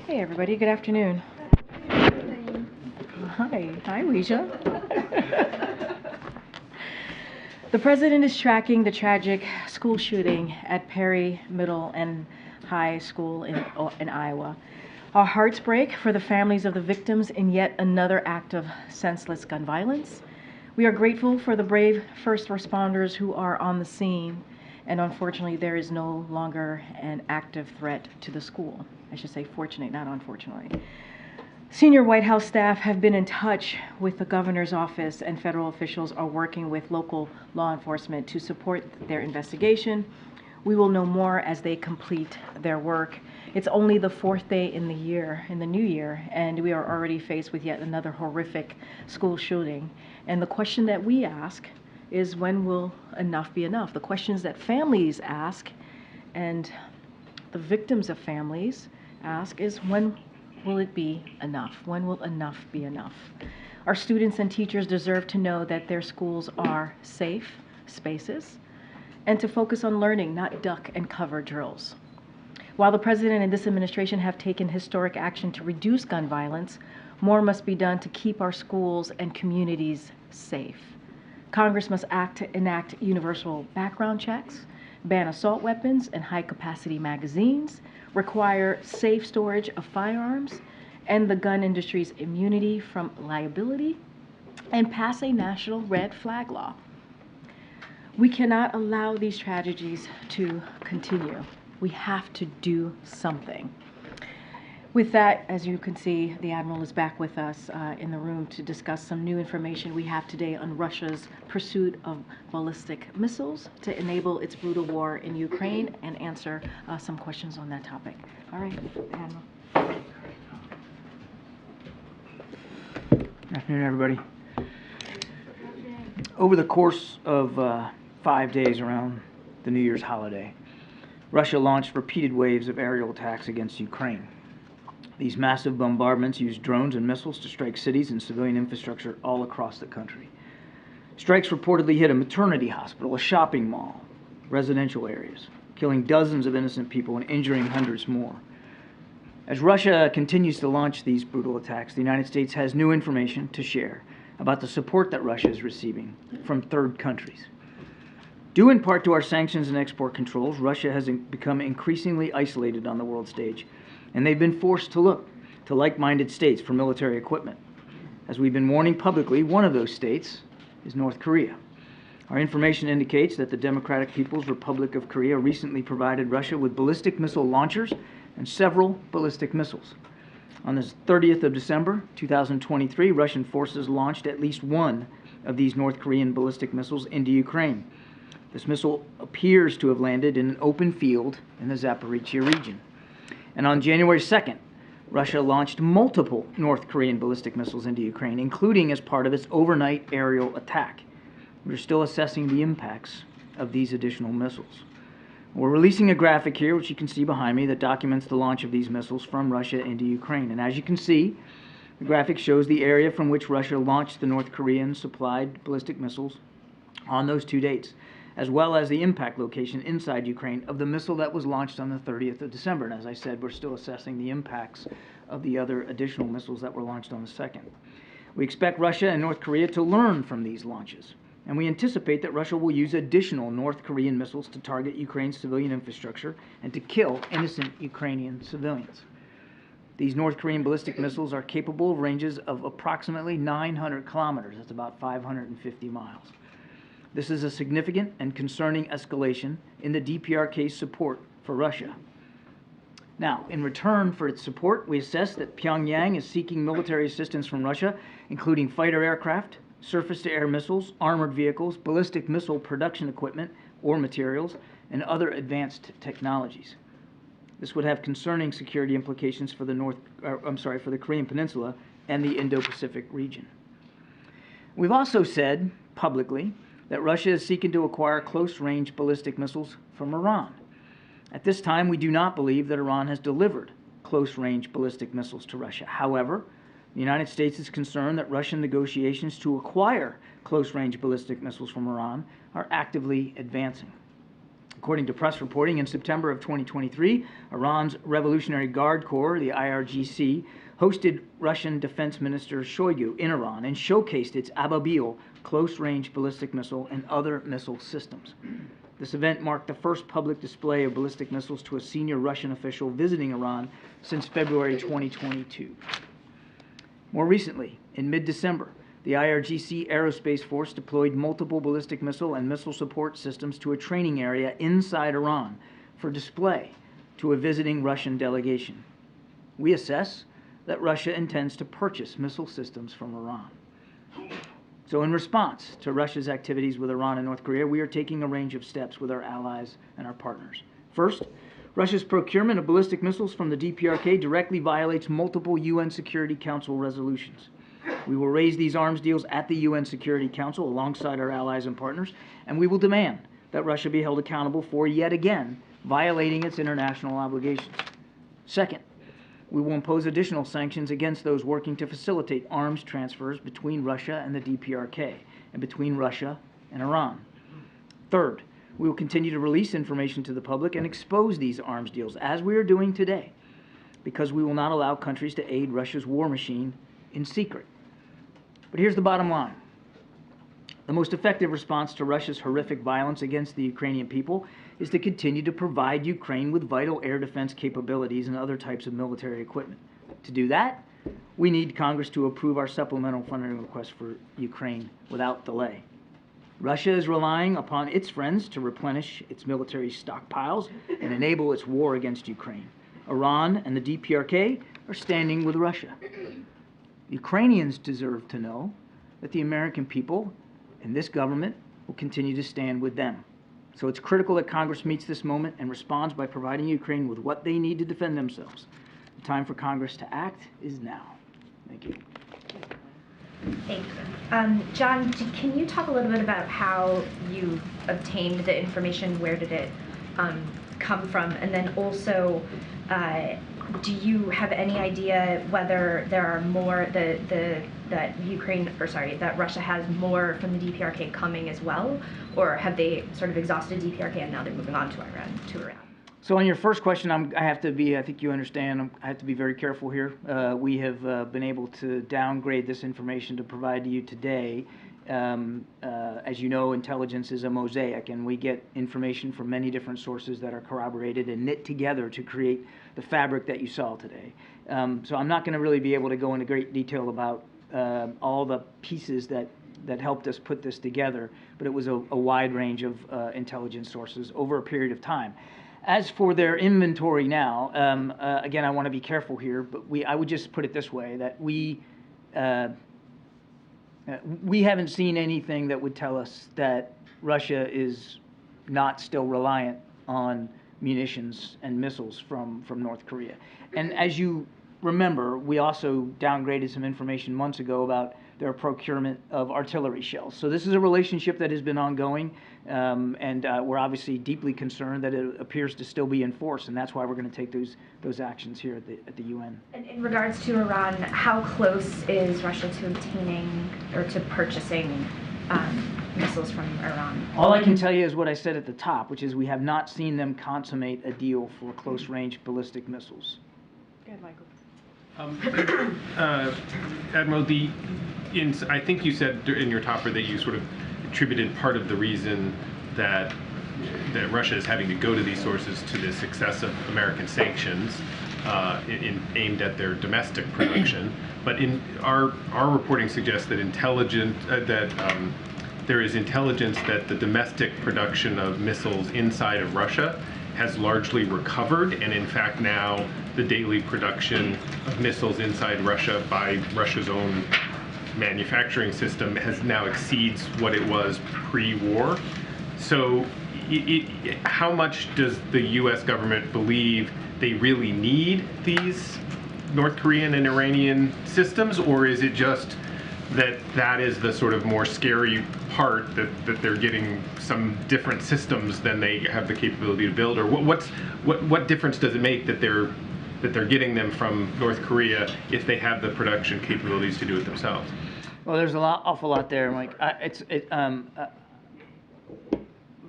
Hey everybody, good afternoon. Hi Weisha. The president is tracking the tragic school shooting at Perry Middle and High School in Iowa. Our hearts break for the families of the victims in yet another act of senseless gun violence. We are grateful for the brave first responders who are on the scene, and unfortunately there is no longer an active threat to the school. I should say fortunate, not unfortunately. Senior White House staff have been in touch with the governor's office, and federal officials are working with local law enforcement to support their investigation. We will know more as they complete their work. It's only the fourth day in the new year, and we are already faced with yet another horrific school shooting. And the question that we ask is, when will enough be enough? The questions that families ask and the victims of families ask is, when will it be enough? When will enough be enough? Our students and teachers deserve to know that their schools are safe spaces and to focus on learning, not duck and cover drills. While the president and this administration have taken historic action to reduce gun violence, more must be done to keep our schools and communities safe. Congress must act to enact universal background checks, ban assault weapons and high-capacity magazines, require safe storage of firearms, end the gun industry's immunity from liability, and pass a national red flag law. We cannot allow these tragedies to continue. We have to do something. With that, as you can see, the Admiral is back with us in the room to discuss some new information we have today on Russia's pursuit of ballistic missiles to enable its brutal war in Ukraine and answer some questions on that topic. All right, Admiral. Good afternoon, everybody. Over the course of 5 days around the New Year's holiday, Russia launched repeated waves of aerial attacks against Ukraine. These massive bombardments used drones and missiles to strike cities and civilian infrastructure all across the country. Strikes reportedly hit a maternity hospital, a shopping mall, residential areas, killing dozens of innocent people and injuring hundreds more. As Russia continues to launch these brutal attacks, the United States has new information to share about the support that Russia is receiving from third countries. Due in part to our sanctions and export controls, Russia has become increasingly isolated on the world stage, and they've been forced to look to like-minded states for military equipment. As we've been warning publicly, one of those states is North Korea. Our information indicates that the Democratic People's Republic of Korea recently provided Russia with ballistic missile launchers and several ballistic missiles. On the 30th of December, 2023, Russian forces launched at least one of these North Korean ballistic missiles into Ukraine. This missile appears to have landed in an open field in the Zaporizhia region. And on January 2nd, Russia launched multiple North Korean ballistic missiles into Ukraine, including as part of its overnight aerial attack. We're still assessing the impacts of these additional missiles. We're releasing a graphic here, which you can see behind me, that documents the launch of these missiles from Russia into Ukraine. And as you can see, the graphic shows the area from which Russia launched the North Korean supplied ballistic missiles on those 2 dates, as well as the impact location inside Ukraine of the missile that was launched on the 30th of December. And as I said, we're still assessing the impacts of the other additional missiles that were launched on the 2nd. We expect Russia and North Korea to learn from these launches, and we anticipate that Russia will use additional North Korean missiles to target Ukraine's civilian infrastructure and to kill innocent Ukrainian civilians. These North Korean ballistic missiles are capable of ranges of approximately 900 kilometers. That's about 550 miles. This is a significant and concerning escalation in the DPRK's support for Russia. Now, in return for its support, we assess that Pyongyang is seeking military assistance from Russia, including fighter aircraft, surface-to-air missiles, armored vehicles, ballistic missile production equipment or materials, and other advanced technologies. This would have concerning security implications for the Korean Peninsula and the Indo-Pacific region. We've also said publicly that Russia is seeking to acquire close-range ballistic missiles from Iran. At this time, we do not believe that Iran has delivered close-range ballistic missiles to Russia. However, the United States is concerned that Russian negotiations to acquire close-range ballistic missiles from Iran are actively advancing. According to press reporting, in September of 2023, Iran's Revolutionary Guard Corps, the IRGC, hosted Russian Defense Minister Shoigu in Iran and showcased its Ababil close-range ballistic missile and other missile systems. This event marked the first public display of ballistic missiles to a senior Russian official visiting Iran since February 2022. More recently, in mid-December, the IRGC Aerospace Force deployed multiple ballistic missile and missile support systems to a training area inside Iran for display to a visiting Russian delegation. We assess that Russia intends to purchase missile systems from Iran. So in response to Russia's activities with Iran and North Korea, we are taking a range of steps with our allies and our partners. First, Russia's procurement of ballistic missiles from the DPRK directly violates multiple UN Security Council resolutions. We will raise these arms deals at the UN Security Council alongside our allies and partners, and we will demand that Russia be held accountable for, yet again, violating its international obligations. Second, we will impose additional sanctions against those working to facilitate arms transfers between Russia and the DPRK and between Russia and Iran. Third, we will continue to release information to the public and expose these arms deals, as we are doing today, because we will not allow countries to aid Russia's war machine in secret. But here's the bottom line. The most effective response to Russia's horrific violence against the Ukrainian people is to continue to provide Ukraine with vital air defense capabilities and other types of military equipment. To do that, we need Congress to approve our supplemental funding request for Ukraine without delay. Russia is relying upon its friends to replenish its military stockpiles and enable its war against Ukraine. Iran and the DPRK are standing with Russia. Ukrainians deserve to know that the American people and this government will continue to stand with them. So it's critical that Congress meets this moment and responds by providing Ukraine with what they need to defend themselves. The time for Congress to act is now. Thank you. Thank you. John, can you talk a little bit about how you obtained the information? Where did it come from? And then also, do you have any idea whether there are more that Russia has more from the DPRK coming as well, or have they sort of exhausted DPRK and now they're moving on to Iran? So on your first question, I have to be, I think you understand, I have to be very careful here. We have been able to downgrade this information to provide to you today. As you know, intelligence is a mosaic, and we get information from many different sources that are corroborated and knit together to create the fabric that you saw today. So I'm not going to really be able to go into great detail about all the pieces that helped us put this together, but it was a wide range of intelligence sources over a period of time. As for their inventory now, again, I want to be careful here, but I would just put it this way, that we haven't seen anything that would tell us that Russia is not still reliant on munitions and missiles from North Korea. And as you remember, we also downgraded some information months ago about their procurement of artillery shells. So this is a relationship that has been ongoing, and we're obviously deeply concerned that it appears to still be in force, and that's why we're going to take those actions here at the UN. And in regards to Iran, how close is Russia to obtaining or to purchasing missiles from Iran? All I can tell you is what I said at the top, which is we have not seen them consummate a deal for close-range ballistic missiles. Go ahead, Michael. Admiral, I think you said in your topper that you sort of attributed part of the reason that Russia is having to go to these sources to the success of American sanctions aimed at their domestic production. But in our reporting suggests that there is intelligence that the domestic production of missiles inside of Russia has largely recovered, and in fact now the daily production of missiles inside Russia by Russia's own manufacturing system has now exceeds what it was pre-war. So how much does the US government believe they really need these North Korean and Iranian systems, or is it just that is the sort of more scary part, that they're getting some different systems than they have the capability to build? Or what difference does it make that they're getting them from North Korea if they have the production capabilities to do it themselves? Well, there's awful lot there, Mike.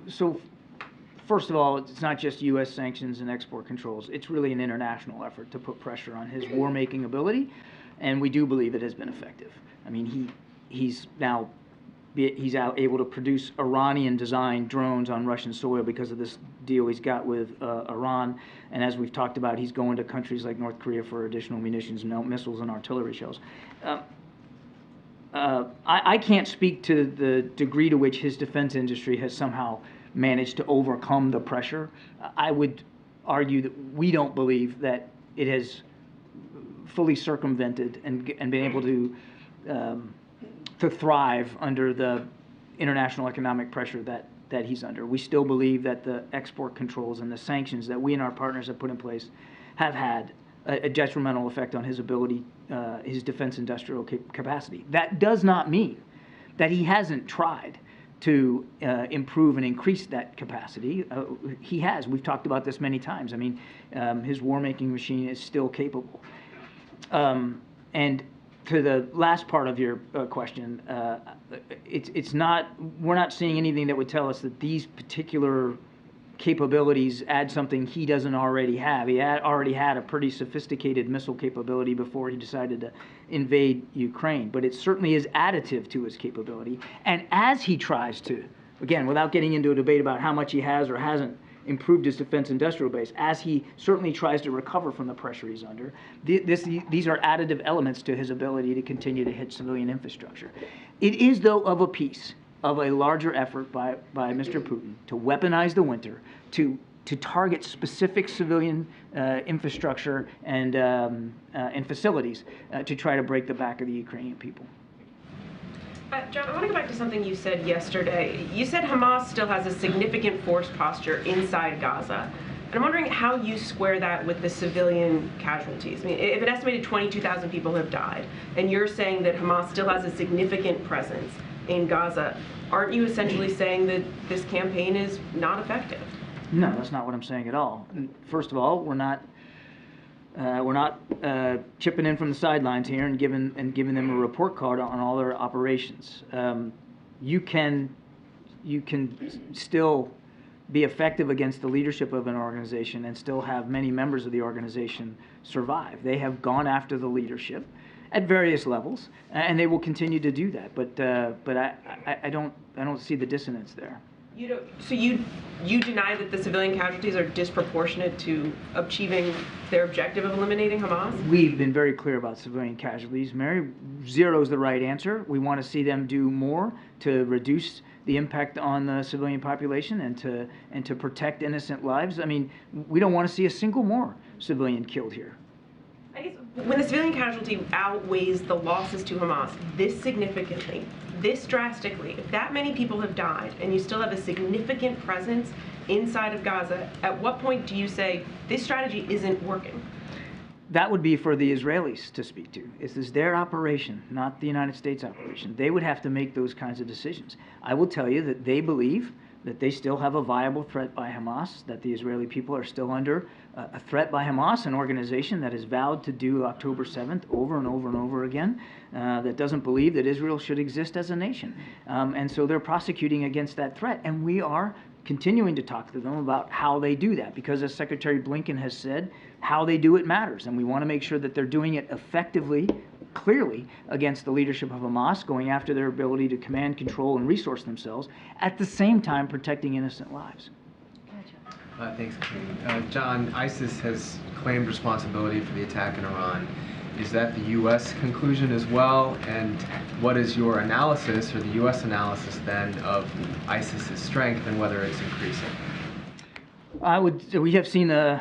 So First of all, it's not just U.S. sanctions and export controls. It's really an international effort to put pressure on his war-making ability, and we do believe it has been effective. I mean, he's now able to produce Iranian-designed drones on Russian soil because of this deal he's got with Iran. And as we've talked about, he's going to countries like North Korea for additional munitions, missiles, and artillery shells. I can't speak to the degree to which his defense industry has somehow managed to overcome the pressure. I would argue that we don't believe that it has fully circumvented and been able to thrive under the international economic pressure that he's under. We still believe that the export controls and the sanctions that we and our partners have put in place have had a detrimental effect on his ability, his defense industrial capacity. That does not mean that he hasn't tried to improve and increase that capacity. He has. We've talked about this many times. I mean, his war-making machine is still capable. And to the last part of your question, it's not. We're not seeing anything that would tell us that these particular capabilities add something he doesn't already have. He already had a pretty sophisticated missile capability before he decided to invade Ukraine, but it certainly is additive to his capability. And as he tries to, again, without getting into a debate about how much he has or hasn't improved his defense industrial base, as he certainly tries to recover from the pressure he's under, these are additive elements to his ability to continue to hit civilian infrastructure. It is, though, of a piece of a larger effort by Mr. Putin to weaponize the winter, to target specific civilian infrastructure and facilities to try to break the back of the Ukrainian people. John, I want to go back to something you said yesterday. You said Hamas still has a significant force posture inside Gaza. And I'm wondering how you square that with the civilian casualties. I mean, if an estimated 22,000 people have died, and you're saying that Hamas still has a significant presence in Gaza, aren't you essentially saying that this campaign is not effective? No, that's not what I'm saying at all. First of all, we're not chipping in from the sidelines here and giving them a report card on all their operations. You can still be effective against the leadership of an organization and still have many members of the organization survive. They have gone after the leadership at various levels, and they will continue to do that. But I don't see the dissonance there. So you deny that the civilian casualties are disproportionate to achieving their objective of eliminating Hamas? We've been very clear about civilian casualties, Mary. Zero is the right answer. We want to see them do more to reduce the impact on the civilian population and to protect innocent lives. I mean, we don't want to see a single more civilian killed here. I guess when the civilian casualty outweighs the losses to Hamas this significantly, this drastically, if that many people have died and you still have a significant presence inside of Gaza, at what point do you say this strategy isn't working? That would be for the Israelis to speak to. This is their operation, not the United States operation. They would have to make those kinds of decisions. I will tell you that they believe that they still have a viable threat by Hamas, that the Israeli people are still under a threat by Hamas, an organization that has vowed to do October 7th over and over and over again, that doesn't believe that Israel should exist as a nation. And so they're prosecuting against that threat. And we are continuing to talk to them about how they do that, because as Secretary Blinken has said, how they do it matters. And we want to make sure that they're doing it effectively, clearly, against the leadership of Hamas, going after their ability to command, control, and resource themselves, at the same time protecting innocent lives. Thanks, Karine. John, ISIS has claimed responsibility for the attack in Iran. Is that the U.S. conclusion as well? And what is your analysis, or the U.S. analysis then, of ISIS's strength and whether it's increasing? We have seen the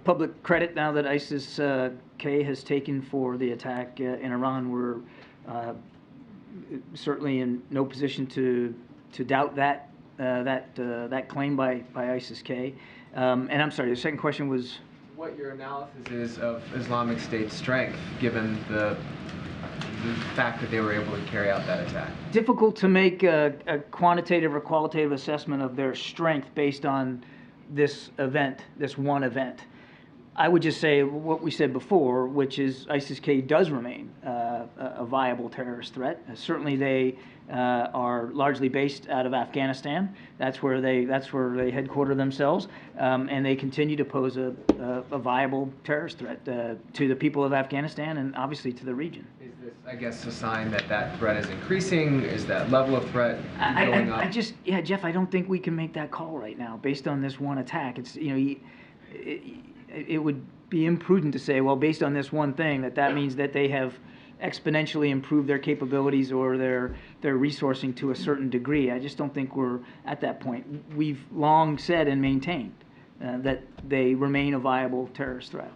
public credit now that ISIS-K has taken for the attack in Iran. We're certainly in no position to doubt that claim by ISIS-K. And I'm sorry, the second question was? What your analysis is of Islamic State's strength, given the fact that they were able to carry out that attack. Difficult to make a quantitative or qualitative assessment of their strength based on this event, this one event. I would just say what we said before, which is ISIS-K does remain a viable terrorist threat. Certainly, they are largely based out of Afghanistan. That's where they headquarter themselves, and they continue to pose a viable terrorist threat to the people of Afghanistan and obviously to the region. Is this, I guess, a sign that that threat is increasing? Is that level of threat going up? Yeah, Jeff, I don't think we can make that call right now based on this one attack. It's, it would be imprudent to say, well, based on this one thing, that means that they have exponentially improved their capabilities or their resourcing to a certain degree. I just don't think we're at that point. We've long said and maintained that they remain a viable terrorist threat.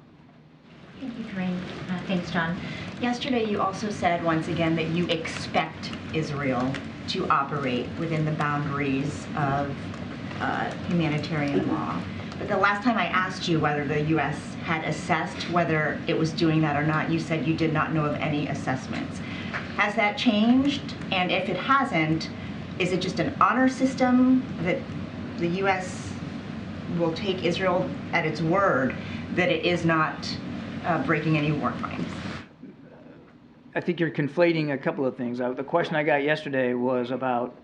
Thank you, Karine. Thanks, John. Yesterday, you also said once again that you expect Israel to operate within the boundaries of humanitarian law. But the last time I asked you whether the U.S. had assessed whether it was doing that or not, you said you did not know of any assessments. Has that changed? And if it hasn't, is it just an honor system that the U.S. will take Israel at its word that it is not breaking any war crimes? I think you're conflating a couple of things. The question I got yesterday was about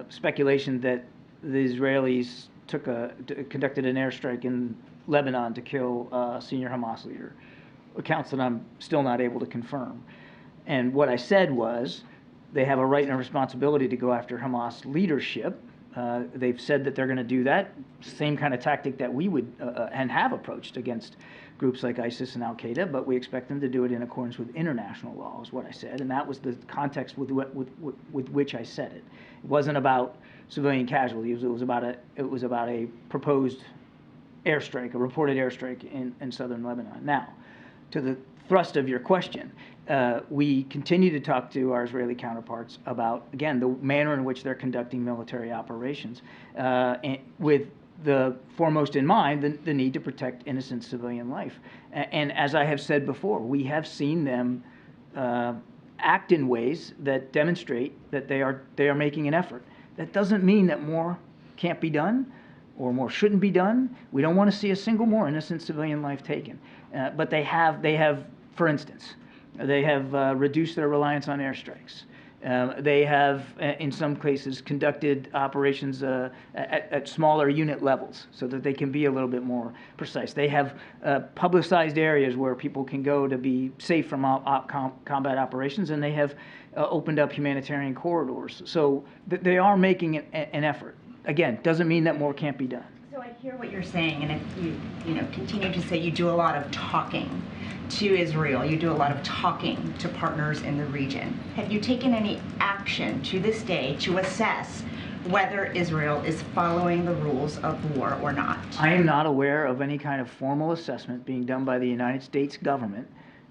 speculation that the Israelis conducted an airstrike in Lebanon to kill a senior Hamas leader, accounts that I'm still not able to confirm. And what I said was they have a right and a responsibility to go after Hamas leadership. They've said that they're going to do that, same kind of tactic that we would and have approached against groups like ISIS and Al-Qaeda, but we expect them to do it in accordance with international law, is what I said, and that was the context with which I said it. It wasn't about civilian casualties. It was about a proposed airstrike, a reported airstrike in southern Lebanon. Now, to the thrust of your question, we continue to talk to our Israeli counterparts about, again, the manner in which they're conducting military operations, and with the foremost in mind, the need to protect innocent civilian life. And as I have said before, we have seen them act in ways that demonstrate that they are making an effort. That doesn't mean that more can't be done or more shouldn't be done. We don't want to see a single more innocent civilian life taken. But they have, for instance, they have reduced their reliance on airstrikes. They have, in some cases, conducted operations at smaller unit levels so that they can be a little bit more precise. They have publicized areas where people can go to be safe from combat operations, and they have opened up humanitarian corridors. So they are making an effort. Again, doesn't mean that more can't be done. So I hear what you're saying, and if you continue to say you do a lot of talking to Israel, you do a lot of talking to partners in the region. Have you taken any action to this day to assess whether Israel is following the rules of war or not? I am not aware of any kind of formal assessment being done by the United States government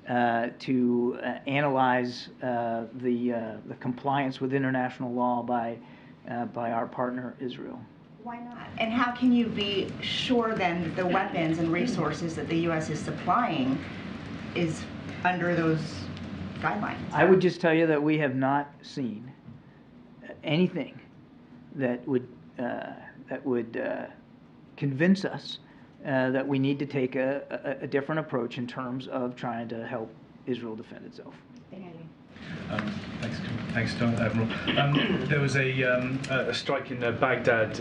to analyze the compliance with international law by our partner Israel. Why not? And how can you be sure then that the weapons and resources that the U.S. is supplying is under those guidelines? I would just tell you that we have not seen anything that would convince us that we need to take a different approach in terms of trying to help Israel defend itself. Thanks, John, Admiral. There was a strike in Baghdad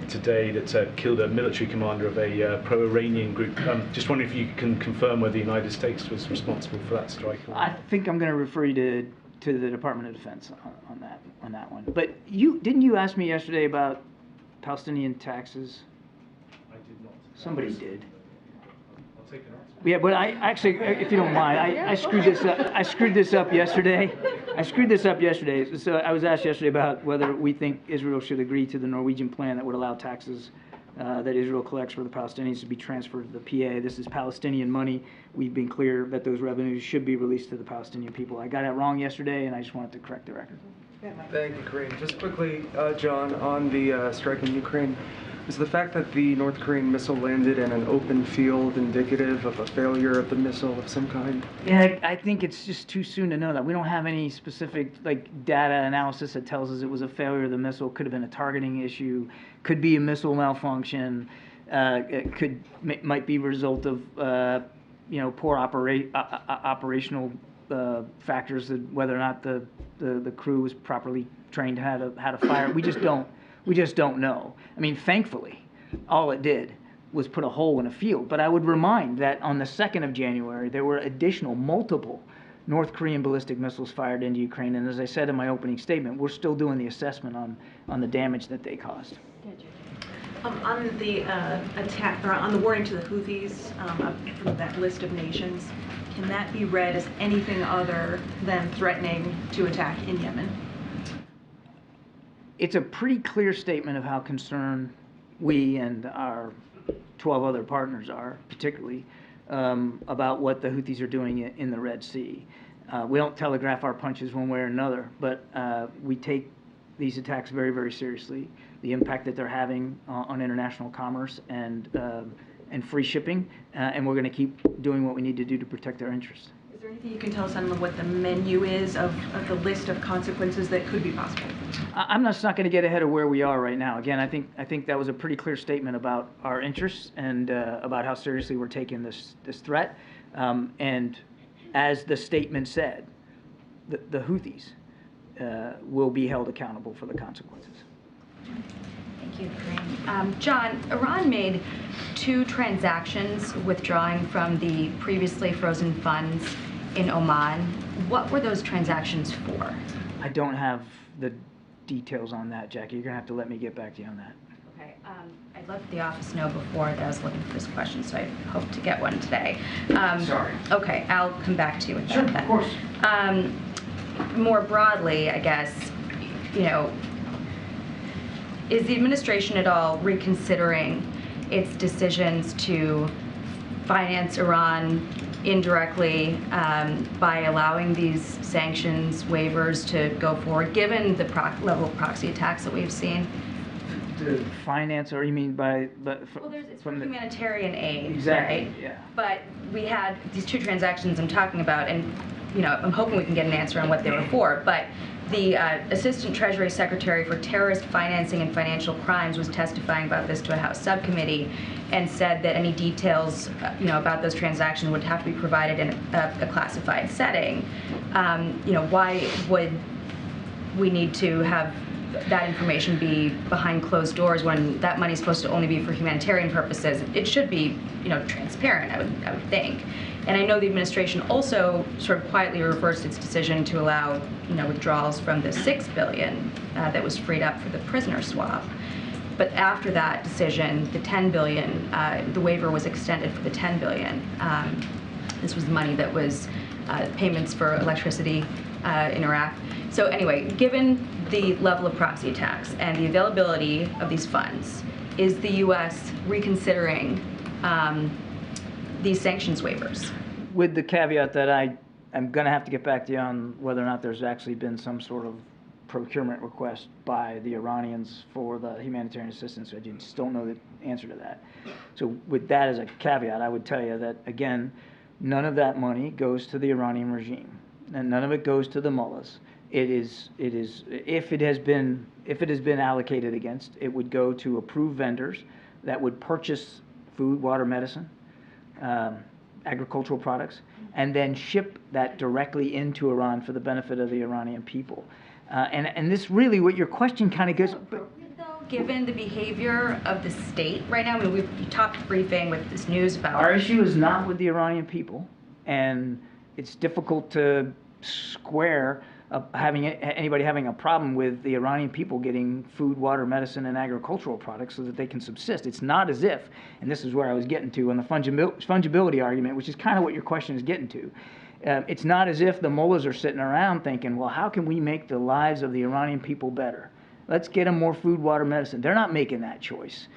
today that killed a military commander of a pro-Iranian group. Just wondering if you can confirm whether the United States was responsible for that strike. I think I'm going to refer you to the Department of Defense on that one. But didn't you ask me yesterday about Palestinian taxes? I did not. Somebody did. I'll take an answer. Yeah, but I actually, if you don't mind, I screwed this up. I screwed this up yesterday. So I was asked yesterday about whether we think Israel should agree to the Norwegian plan that would allow taxes that Israel collects for the Palestinians to be transferred to the PA. This is Palestinian money. We've been clear that those revenues should be released to the Palestinian people. I got it wrong yesterday, and I just wanted to correct the record. Thank you, Karine. Just quickly, John, on the strike in Ukraine, is the fact that the North Korean missile landed in an open field indicative of a failure of the missile of some kind? Yeah, I think it's just too soon to know that. We don't have any specific data analysis that tells us it was a failure of the missile. Could have been a targeting issue. Could be a missile malfunction. It might be a result of poor operational factors, whether or not the crew was properly trained how to fire. We just don't know. I mean, thankfully, all it did was put a hole in a field. But I would remind that on the 2nd of January, there were multiple North Korean ballistic missiles fired into Ukraine. And as I said in my opening statement, we're still doing the assessment on the damage that they caused. On the attack, or on the warning to the Houthis from that list of nations, can that be read as anything other than threatening to attack in Yemen? It's a pretty clear statement of how concerned we and our 12 other partners are, particularly, about what the Houthis are doing in the Red Sea. We don't telegraph our punches one way or another, but we take these attacks very, very seriously. The impact that they're having on international commerce and free shipping, and we're going to keep doing what we need to do to protect our interests. Is there anything you can tell us on what the menu is of the list of consequences that could be possible? I'm not going to get ahead of where we are right now. Again, I think that was a pretty clear statement about our interests and about how seriously we're taking this threat. And as the statement said, the Houthis will be held accountable for the consequences. Thank you, Karine. John, Iran made 2 transactions withdrawing from the previously frozen funds in Oman. What were those transactions for? I don't have the details on that, Jackie. You're going to have to let me get back to you on that. Okay. I let the office know before that I was looking for this question, so I hope to get one today. Sorry. Okay, I'll come back to you with that. Sure, then. of course. More broadly, I guess, is the administration at all reconsidering its decisions to finance Iran indirectly by allowing these sanctions waivers to go forward, given the level of proxy attacks that we've seen? To finance, or you mean by? Well, it's from humanitarian aid, exactly, right? Yeah. But we had these 2 transactions I'm talking about, and I'm hoping we can get an answer on what they were for. But the Assistant Treasury Secretary for Terrorist Financing and Financial Crimes was testifying about this to a House subcommittee, and said that any details, about those transactions would have to be provided in a classified setting. Why would we need to have that information be behind closed doors when that money is supposed to only be for humanitarian purposes? It should be, transparent, I would think. And I know the administration also sort of quietly reversed its decision to allow, withdrawals from the $6 billion that was freed up for the prisoner swap. But after that decision, the $10 billion, the waiver was extended for the $10 billion. This was the money that was payments for electricity in Iraq. So anyway, given the level of proxy attacks and the availability of these funds, is the U.S. reconsidering these sanctions waivers? With the caveat that I'm going to have to get back to you on whether or not there's actually been some sort of procurement request by the Iranians for the humanitarian assistance. I just don't know the answer to that. So with that as a caveat, I would tell you that, again, none of that money goes to the Iranian regime, and none of it goes to the mullahs. It is if it has been allocated against, it would go to approved vendors that would purchase food, water, medicine, agricultural products, and then ship that directly into Iran for the benefit of the Iranian people. And this really, what your question kind of goes. Given the behavior of the state right now, we talked briefing with this news about. Our issue is not with the Iranian people, and it's difficult to square anybody having a problem with the Iranian people getting food, water, medicine, and agricultural products so that they can subsist. It's not as if, and this is where I was getting to on the fungibility argument, which is kind of what your question is getting to. It's not as if the mullahs are sitting around thinking, well, how can we make the lives of the Iranian people better? Let's get them more food, water, medicine. They're not making that choice.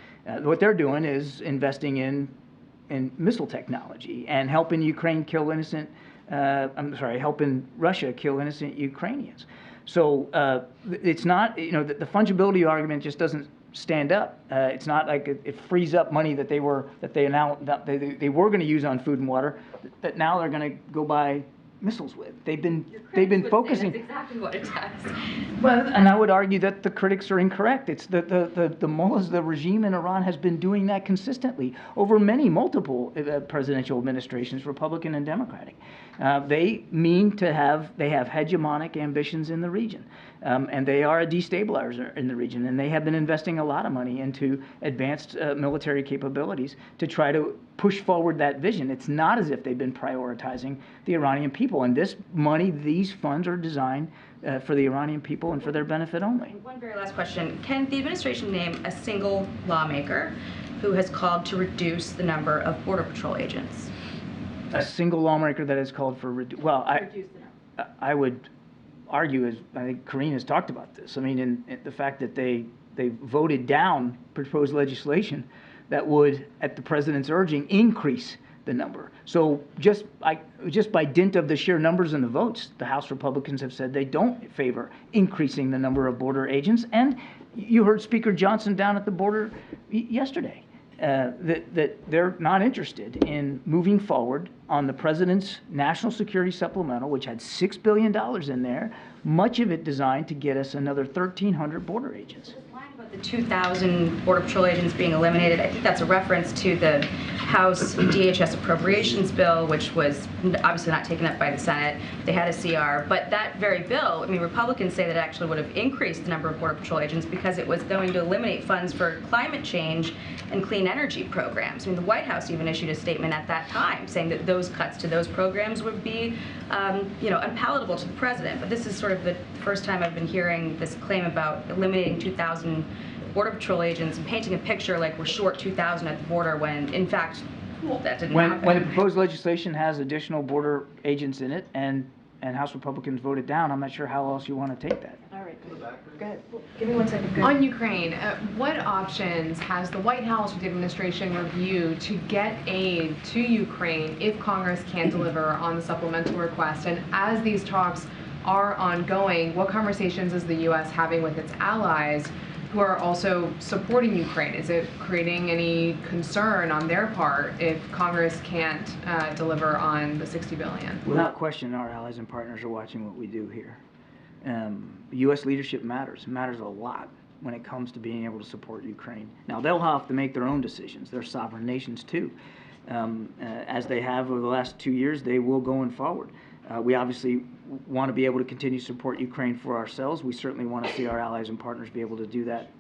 What they're doing is investing in missile technology and helping Ukraine kill innocent helping Russia kill innocent Ukrainians. So it's not, the fungibility argument just doesn't stand up. It's not like it frees up money that they were going to use on food and water, that now they're going to go buy missiles with. They've been focusing. That's exactly what it does. Well, and I would argue that the critics are incorrect. It's the mullahs, the regime in Iran has been doing that consistently over multiple presidential administrations, Republican and Democratic. They have hegemonic ambitions in the region, and they are a destabilizer in the region, and they have been investing a lot of money into advanced military capabilities to try to push forward that vision. It's not as if they've been prioritizing the Iranian people, and this money, these funds are designed for the Iranian people and for their benefit only. One very last question. Can the administration name a single lawmaker who has called to reduce the number of Border Patrol agents? A single lawmaker that has called for I would argue, as I think Karine has talked about this. I mean, in the fact that they voted down proposed legislation that would, at the president's urging, increase the number. So just by dint of the sheer numbers and the votes, the House Republicans have said they don't favor increasing the number of border agents. And you heard Speaker Johnson down at the border yesterday. That they're not interested in moving forward on the president's national security supplemental, which had $6 billion in there, much of it designed to get us another 1,300 border agents. About the 2,000 Border Patrol agents being eliminated, I think that's a reference to the House DHS Appropriations bill, which was obviously not taken up by the Senate. They had a CR, but that very bill, I mean, Republicans say that it actually would have increased the number of Border Patrol agents because it was going to eliminate funds for climate change and clean energy programs. I mean, the White House even issued a statement at that time saying that those cuts to those programs would be, unpalatable to the president. But this is sort of the first time I've been hearing this claim about eliminating 2,000 Border Patrol agents and painting a picture like we're short 2,000 at the border when, in fact, that didn't happen. When the proposed legislation has additional border agents in it and House Republicans voted down, I'm not sure how else you want to take that. All right. Go ahead. Give me 1 second. On Ukraine, what options has the White House or the administration reviewed to get aid to Ukraine if Congress can't deliver on the supplemental request? And as these talks are ongoing, what conversations is the U.S. having with its allies who are also supporting Ukraine? Is it creating any concern on their part if Congress can't deliver on the $60 billion? Without question, our allies and partners are watching what we do here. U.S. leadership matters a lot when it comes to being able to support Ukraine. Now, they'll have to make their own decisions. They're sovereign nations, too. As they have over the last 2 years, they will going forward. We obviously want to be able to continue to support Ukraine for ourselves. We certainly want to see our allies and partners be able to do that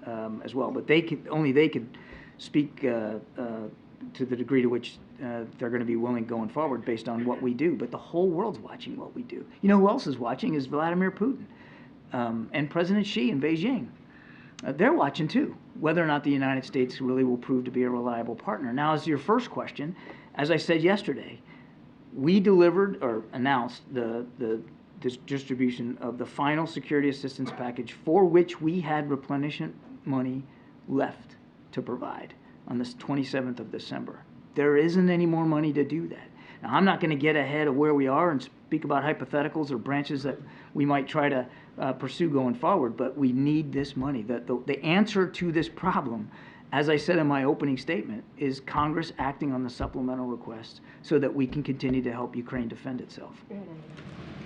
as well. But only they could speak to the degree to which they're going to be willing going forward based on what we do. But the whole world's watching what we do. You know who else is watching is Vladimir Putin and President Xi in Beijing. They're watching too, whether or not the United States really will prove to be a reliable partner. Now, as your first question, as I said yesterday, we delivered or announced the distribution of the final security assistance package for which we had replenishment money left to provide on the 27th of December. There isn't any more money to do that. Now, I'm not going to get ahead of where we are and speak about hypotheticals or branches that we might try to pursue going forward, but we need this money. The answer to this problem, as I said in my opening statement, is Congress acting on the supplemental request so that we can continue to help Ukraine defend itself.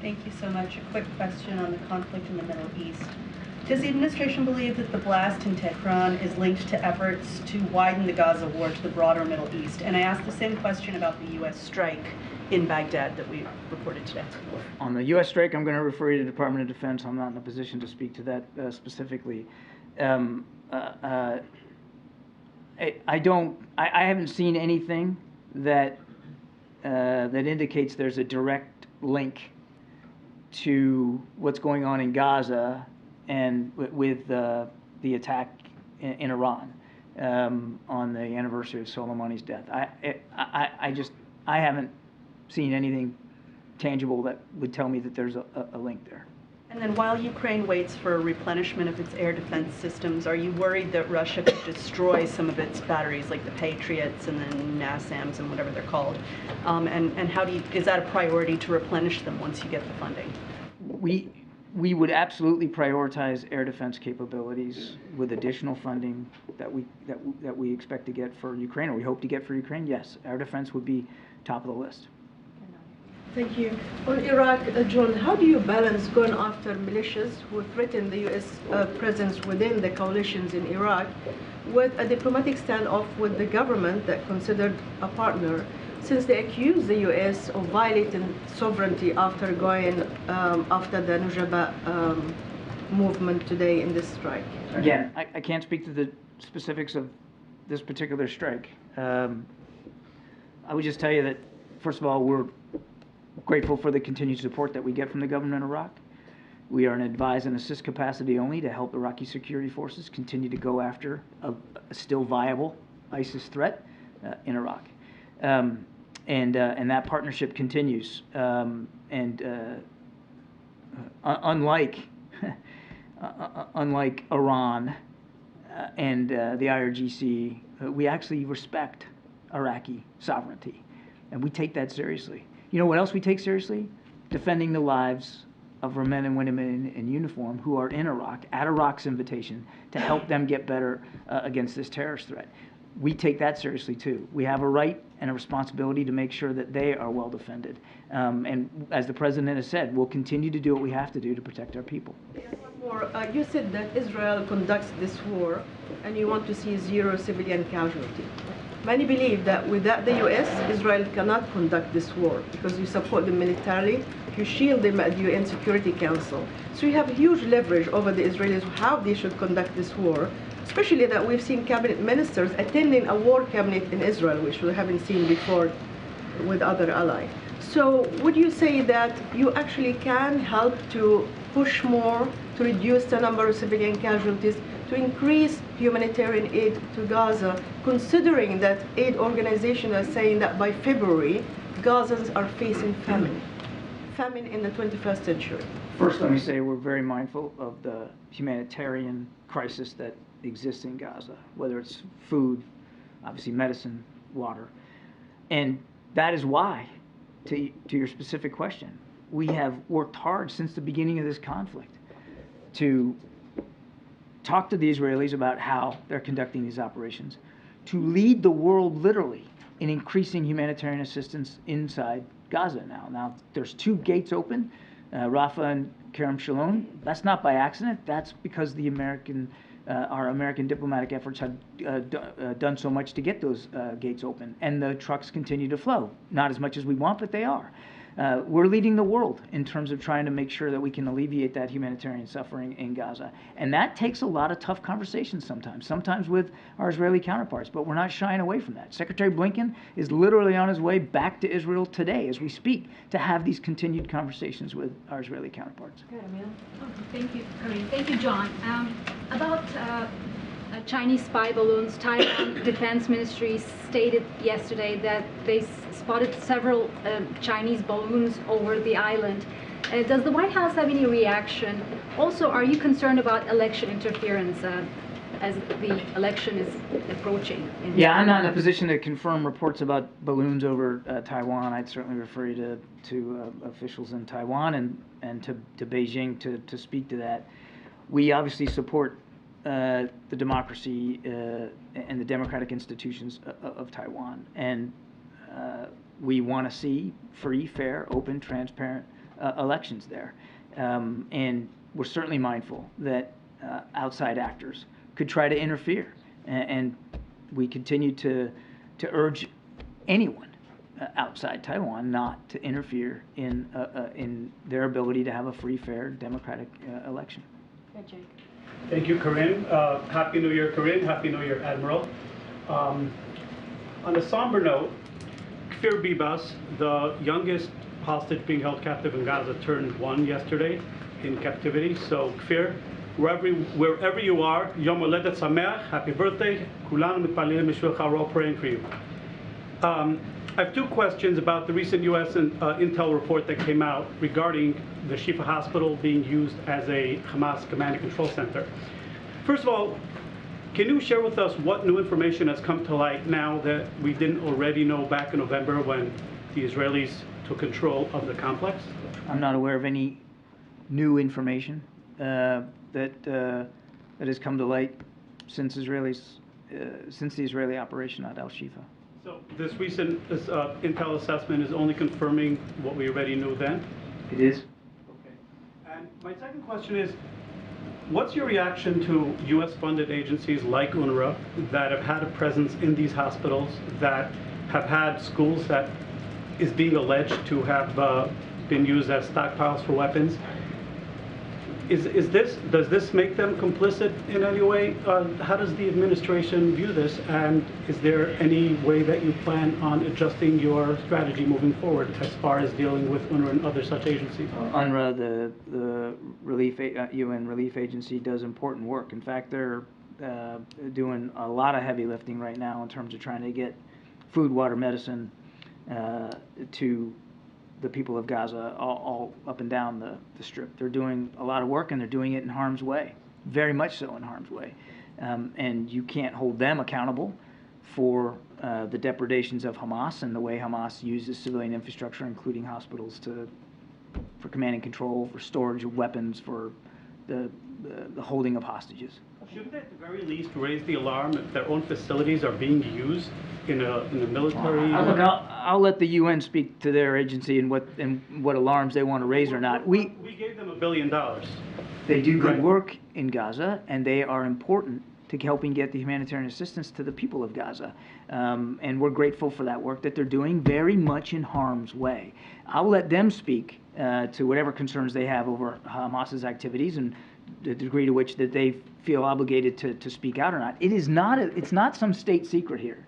Thank you so much. A quick question on the conflict in the Middle East. Does the administration believe that the blast in Tehran is linked to efforts to widen the Gaza war to the broader Middle East? And I asked the same question about the U.S. strike in Baghdad that we reported today. On the U.S. strike, I'm going to refer you to the Department of Defense. I'm not in a position to speak to that specifically. I haven't seen anything that indicates there's a direct link to what's going on in Gaza and with the attack in Iran on the anniversary of Soleimani's death. I haven't seen anything tangible that would tell me that there's a link there. And then while Ukraine waits for replenishment of its air defense systems, are you worried that Russia could destroy some of its batteries, like the Patriots and the NASAMS and whatever they're called? And how is that a priority to replenish them once you get the funding? We would absolutely prioritize air defense capabilities with additional funding that we expect to get for Ukraine, or we hope to get for Ukraine. Yes, air defense would be top of the list. Thank you. On Iraq, John, how do you balance going after militias who threaten the U.S. Presence within the coalitions in Iraq with a diplomatic standoff with the government that considered a partner, since they accuse the U.S. of violating sovereignty after going after the Nujaba movement today in this strike? Again, I can't speak to the specifics of this particular strike. I would just tell you that, first of all, we're grateful for the continued support that we get from the government of Iraq. We are an advise and assist capacity only to help Iraqi security forces continue to go after a still viable ISIS threat in Iraq. And that partnership continues. Unlike Iran and the IRGC, we actually respect Iraqi sovereignty, and we take that seriously. You know what else we take seriously? Defending the lives of our men and women in uniform who are in Iraq, at Iraq's invitation, to help them get better against this terrorist threat. We take that seriously too. We have a right and a responsibility to make sure that they are well defended. And as the President has said, we'll continue to do what we have to do to protect our people. More, you said that Israel conducts this war and you want to see zero civilian casualty. Many believe that without the U.S., Israel cannot conduct this war because you support them militarily, you shield them at the UN Security Council. So you have huge leverage over the Israelis how they should conduct this war, especially that we've seen cabinet ministers attending a war cabinet in Israel, which we haven't seen before with other allies. So would you say that you actually can help to push more to reduce the number of civilian casualties, to increase humanitarian aid to Gaza, considering that aid organizations are saying that by February, Gazans are facing famine in the 21st century? First, let me say we're very mindful of the humanitarian crisis that exists in Gaza, whether it's food, obviously medicine, water. And that is why, to your specific question, we have worked hard since the beginning of this conflict to talk to the Israelis about how they're conducting these operations, to lead the world literally in increasing humanitarian assistance inside Gaza now. Now, there's 2 gates open, Rafah and Kerem Shalom. That's not by accident. That's because the our American diplomatic efforts had done so much to get those gates open, and the trucks continue to flow. Not as much as we want, but they are. We're leading the world in terms of trying to make sure that we can alleviate that humanitarian suffering in Gaza. And that takes a lot of tough conversations sometimes with our Israeli counterparts, but we're not shying away from that. Secretary Blinken is literally on his way back to Israel today as we speak to have these continued conversations with our Israeli counterparts. Thank you, Karine. Thank you, John. About Chinese spy balloons, Taiwan Defense Ministry stated yesterday that they spotted several Chinese balloons over the island. Does the White House have any reaction? Also, are you concerned about election interference as the election is approaching? Yeah, I'm not in a position to confirm reports about balloons over Taiwan. I'd certainly refer you to officials in Taiwan and to Beijing to speak to that. We obviously support the democracy and the democratic institutions of Taiwan, and we want to see free, fair, open, transparent elections there. And we're certainly mindful that outside actors could try to interfere, and we continue to urge anyone outside Taiwan not to interfere in their ability to have a free, fair, democratic election. Jake. Thank you, Karine. Happy New Year, Karine. Happy New Year, Admiral. On a somber note, Kfir Bibas, the youngest hostage being held captive in Gaza, turned 1 yesterday in captivity. So, Kfir, wherever you are, Yom Holedet Sameach, happy birthday. Kulanu mitpalelim mishulcha, we're all praying for you. I have 2 questions about the recent U.S. intel report that came out regarding the Shifa Hospital being used as a Hamas command and control center. First of all, can you share with us what new information has come to light now that we didn't already know back in November when the Israelis took control of the complex? I'm not aware of any new information that has come to light since the Israeli operation at Al Shifa. So this recent intel assessment is only confirming what we already knew then? It is. And my second question is, what's your reaction to U.S.-funded agencies like UNRWA that have had a presence in these hospitals, that have had schools that is being alleged to have been used as stockpiles for weapons? Does this make them complicit in any way? How does the administration view this? And is there any way that you plan on adjusting your strategy moving forward as far as dealing with UNRWA and other such agencies? UNRWA, the UN relief agency, does important work. In fact, they're doing a lot of heavy lifting right now in terms of trying to get food, water, medicine to the people of Gaza all up and down the strip. They're doing a lot of work, and they're doing it in harm's way, very much so in harm's way. And you can't hold them accountable for the depredations of Hamas and the way Hamas uses civilian infrastructure, including hospitals, for command and control, for storage of weapons, for the holding of hostages. Shouldn't they at the very least raise the alarm if their own facilities are being used in a military? Look, I'll let the UN speak to their agency and what alarms they want to raise or not. We gave them $1 billion. They do good work in Gaza, and they are important to helping get the humanitarian assistance to the people of Gaza. And we're grateful for that work that they're doing, very much in harm's way. I'll let them speak to whatever concerns they have over Hamas's activities and the degree to which that they feel obligated to speak out or not. It's not some state secret here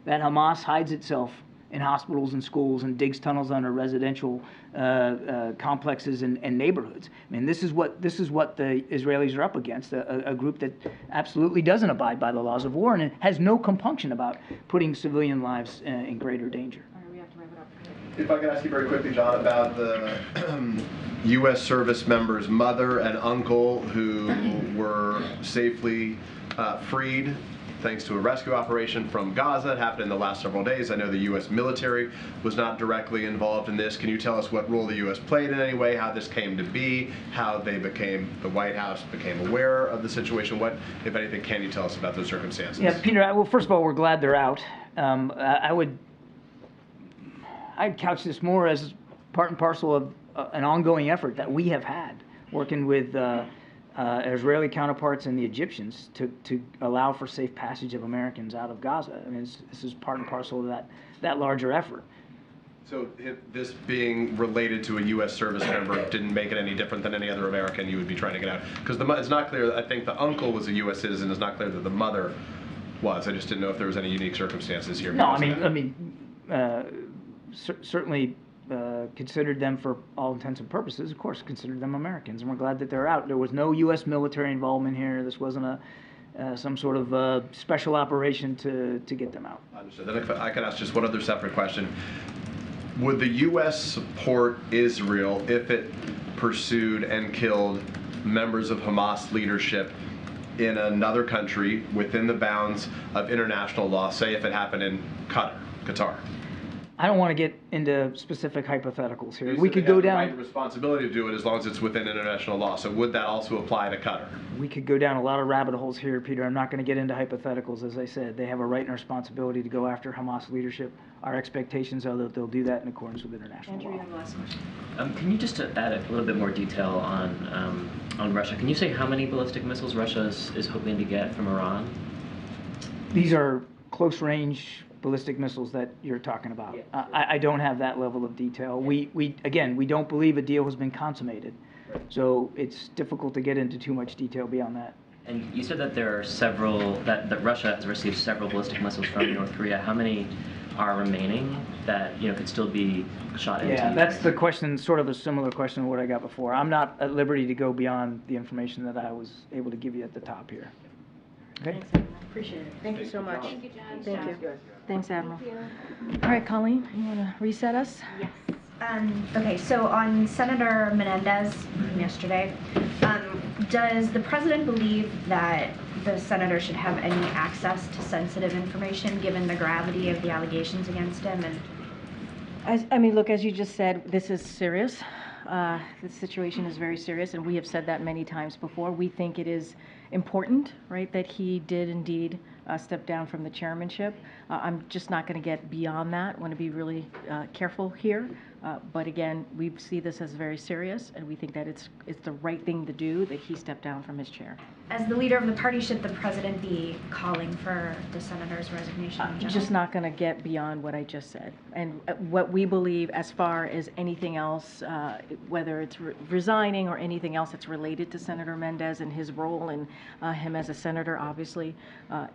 that Hamas hides itself in hospitals and schools and digs tunnels under residential complexes and neighborhoods. I mean, this is what the Israelis are up against, a group that absolutely doesn't abide by the laws of war and has no compunction about putting civilian lives in greater danger. If I could ask you very quickly, John, about the U.S. service member's mother and uncle who were safely freed thanks to a rescue operation from Gaza. It happened in the last several days. I know the U.S. military was not directly involved in this. Can you tell us what role the U.S. played in any way, how this came to be, how the White House became aware of the situation? What, if anything, can you tell us about those circumstances? Yeah, Peter, well, first of all, we're glad they're out. I'd couch this more as part and parcel of an ongoing effort that we have had working with Israeli counterparts and the Egyptians to allow for safe passage of Americans out of Gaza. I mean, this is part and parcel of that larger effort. So if this being related to a U.S. service member didn't make it any different than any other American you would be trying to get out? Because it's not clear, I think the uncle was a U.S. citizen, it's not clear that the mother was. I just didn't know if there was any unique circumstances here. No, certainly considered them for all intents and purposes, of course, considered them Americans, and we're glad that they're out. There was no U.S. military involvement here. This wasn't some sort of special operation to get them out. Understood. Then if I could ask just one other separate question. Would the U.S. support Israel if it pursued and killed members of Hamas leadership in another country within the bounds of international law, say if it happened in Qatar? I don't want to get into specific hypotheticals here. We could go down. Right, the responsibility to do it as long as it's within international law. So would that also apply to Qatar? We could go down a lot of rabbit holes here, Peter. I'm not going to get into hypotheticals. As I said, they have a right and responsibility to go after Hamas leadership. Our expectations are that they'll do that in accordance with international law. Andrew, you have the last question. Can you just add a little bit more detail on Russia? Can you say how many ballistic missiles Russia is hoping to get from Iran? These are close-range ballistic missiles that you're talking about. I don't have that level of detail. We don't believe a deal has been consummated, so it's difficult to get into too much detail beyond that. And you said that there are that Russia has received several ballistic missiles from North Korea. How many are remaining that could still be shot into? Yeah, that's the question. Sort of a similar question to what I got before. I'm not at liberty to go beyond the information that I was able to give you at the top here. Okay. Thanks, Admiral. Appreciate it. Thank you so much. Thank you, John. Thank you. Thanks, Admiral. All right, Colleen, you want to reset us? Yes. Okay, so on Senator Menendez yesterday, does the president believe that the senator should have any access to sensitive information given the gravity of the allegations against him? And look, as you just said, this is serious. This situation is very serious, and we have said that many times before. We think it is important, right, that he did indeed step down from the chairmanship. I'm just not going to get beyond that. I want to be really careful here. But again, we see this as very serious, and we think that it's the right thing to do that he stepped down from his chair. As the leader of the party, should the president be calling for the senator's resignation in general? Just not going to get beyond what I just said. And what we believe as far as anything else, whether it's resigning or anything else that's related to Senator Menendez and his role and him as a senator, obviously,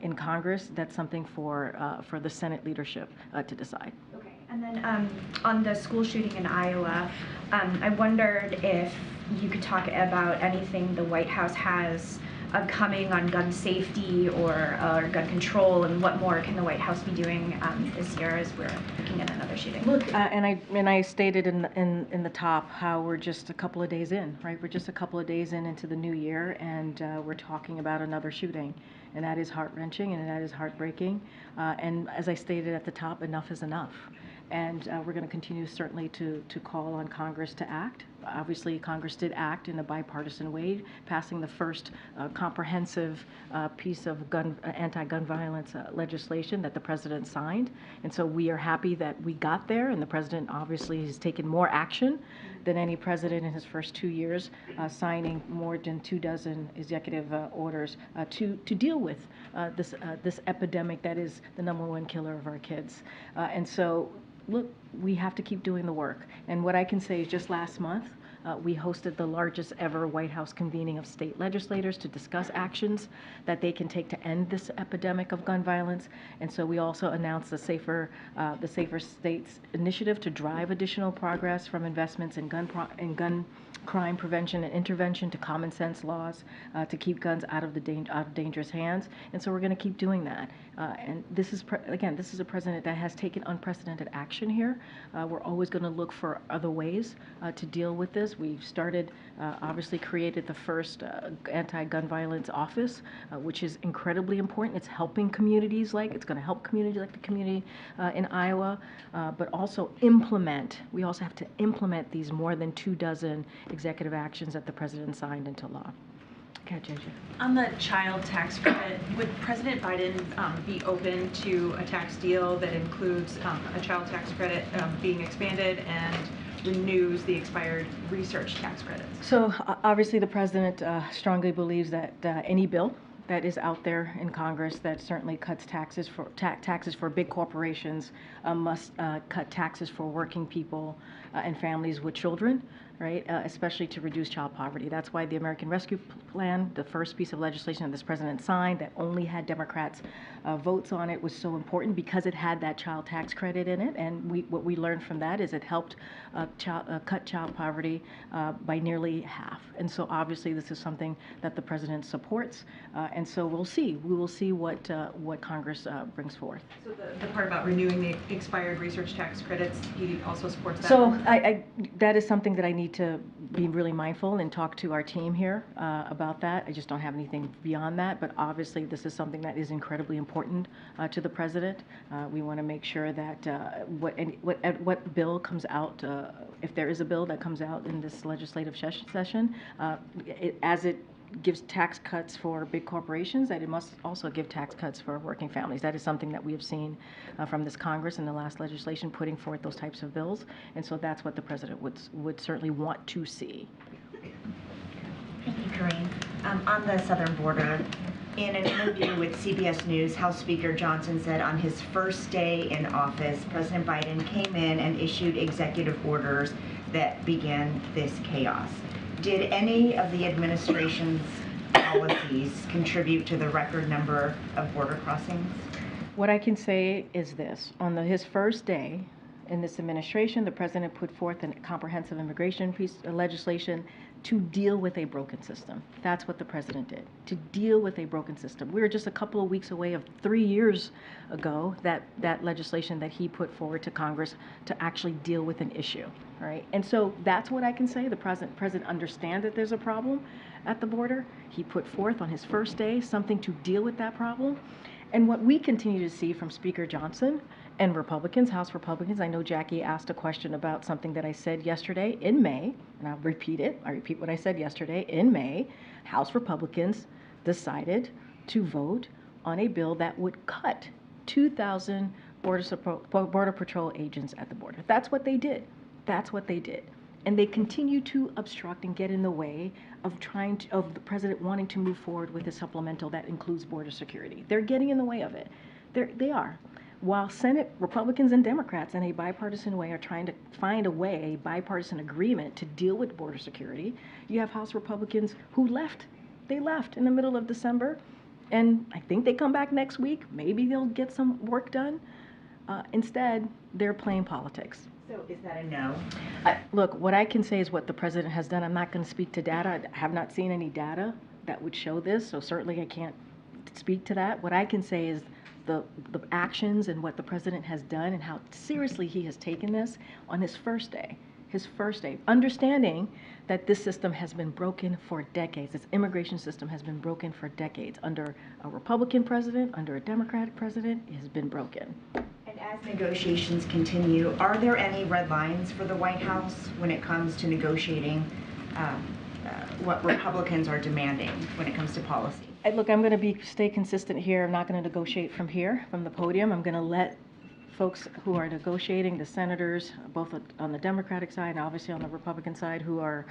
in Congress, that's something for the Senate leadership to decide. Okay. And then on the school shooting in Iowa, I wondered if you could talk about anything the White House has upcoming on gun safety or gun control, and what more can the White House be doing this year as we're looking at another shooting? Look, and I stated in the top how we're just a couple of days in, right? We're just a couple of days into the new year, and we're talking about another shooting, and that is heart-wrenching and that is heartbreaking. And as I stated at the top, enough is enough. And we're going to continue certainly to call on Congress to act. Obviously, Congress did act in a bipartisan way, passing the first comprehensive piece of anti-gun violence legislation that the president signed. And so we are happy that we got there, and the president obviously has taken more action than any president in his first 2 years, signing more than 24 executive orders to deal with this epidemic that is the #1 killer of our kids. And so, look, we have to keep doing the work. And what I can say is just last month, we hosted the largest ever White House convening of state legislators to discuss actions that they can take to end this epidemic of gun violence. And so we also announced the Safer States initiative to drive additional progress from investments in gun crime prevention and intervention to common sense laws to keep guns out of dangerous hands. And so we're going to keep doing that. And this is, again, this is a president that has taken unprecedented action here. We're always going to look for other ways to deal with this. We've started, obviously created the first anti-gun violence office, which is incredibly important. It's helping communities it's going to help communities like the community in Iowa, but also we also have to implement these more than 24 executive actions that the president signed into law. Okay, JJ. On the child tax credit, would President Biden be open to a tax deal that includes a child tax credit being expanded and renews the expired research tax credits? So obviously the president strongly believes that any bill that is out there in Congress that certainly cuts taxes for big corporations must cut taxes for working people and families with children, right? Especially to reduce child poverty. That's why the American Rescue Plan, the first piece of legislation that this president signed that only had Democrats' votes on it, was so important because it had that child tax credit in it. And what we learned from that is it helped cut child poverty by nearly half. And so obviously this is something that the president supports. And so we'll see. We will see what Congress brings forth. So the part about renewing the expired research tax credits, he also supports that? So that is something that I need to be really mindful and talk to our team here about that. I just don't have anything beyond that, but obviously this is something that is incredibly important to the president. We want to make sure that what bill comes out, if there is a bill that comes out in this legislative session, as it gives tax cuts for big corporations, that it must also give tax cuts for working families. That is something that we have seen from this Congress in the last legislation putting forth those types of bills, and so that's what the president would certainly want to see. Thank you, Karine. On the southern border, in an interview with CBS News, House Speaker Johnson said on his first day in office, President Biden came in and issued executive orders that began this chaos. Did any of the administration's policies contribute to the record number of border crossings? What I can say is this. On his first day in this administration, the president put forth a comprehensive immigration piece of legislation to deal with a broken system. That's what the president did, to deal with a broken system. We were just a couple of weeks away of 3 years ago that legislation that he put forward to Congress to actually deal with an issue, right? And so that's what I can say. The president understands that there's a problem at the border. He put forth on his first day something to deal with that problem. And what we continue to see from Speaker Johnson and Republicans, House Republicans, I know Jackie asked a question about something that I said yesterday in May, and I'll repeat it. I repeat what I said yesterday in May. House Republicans decided to vote on a bill that would cut 2,000 Border Patrol agents at the border. That's what they did. That's what they did. And they continue to obstruct and get in the way of of the president wanting to move forward with a supplemental that includes border security. They're getting in the way of it. They are. While Senate Republicans and Democrats in a bipartisan way are trying to find a way, a bipartisan agreement to deal with border security, you have House Republicans who left. They left in the middle of December, and I think they come back next week. Maybe they'll get some work done. Instead, they're playing politics. So is that a no? Look, what I can say is what the president has done. I'm not going to speak to data. I have not seen any data that would show this, so certainly I can't speak to that. What I can say is the actions and what the president has done and how seriously he has taken this on his first day, understanding that this system has been broken for decades. This immigration system has been broken for decades. Under a Republican president, under a Democratic president, it has been broken. And as negotiations continue, are there any red lines for the White House when it comes to negotiating what Republicans are demanding when it comes to policy? Look, I'm going to stay consistent here. I'm not going to negotiate from here, from the podium. I'm going to let folks who are negotiating, the senators, both on the Democratic side and obviously on the Republican side, who are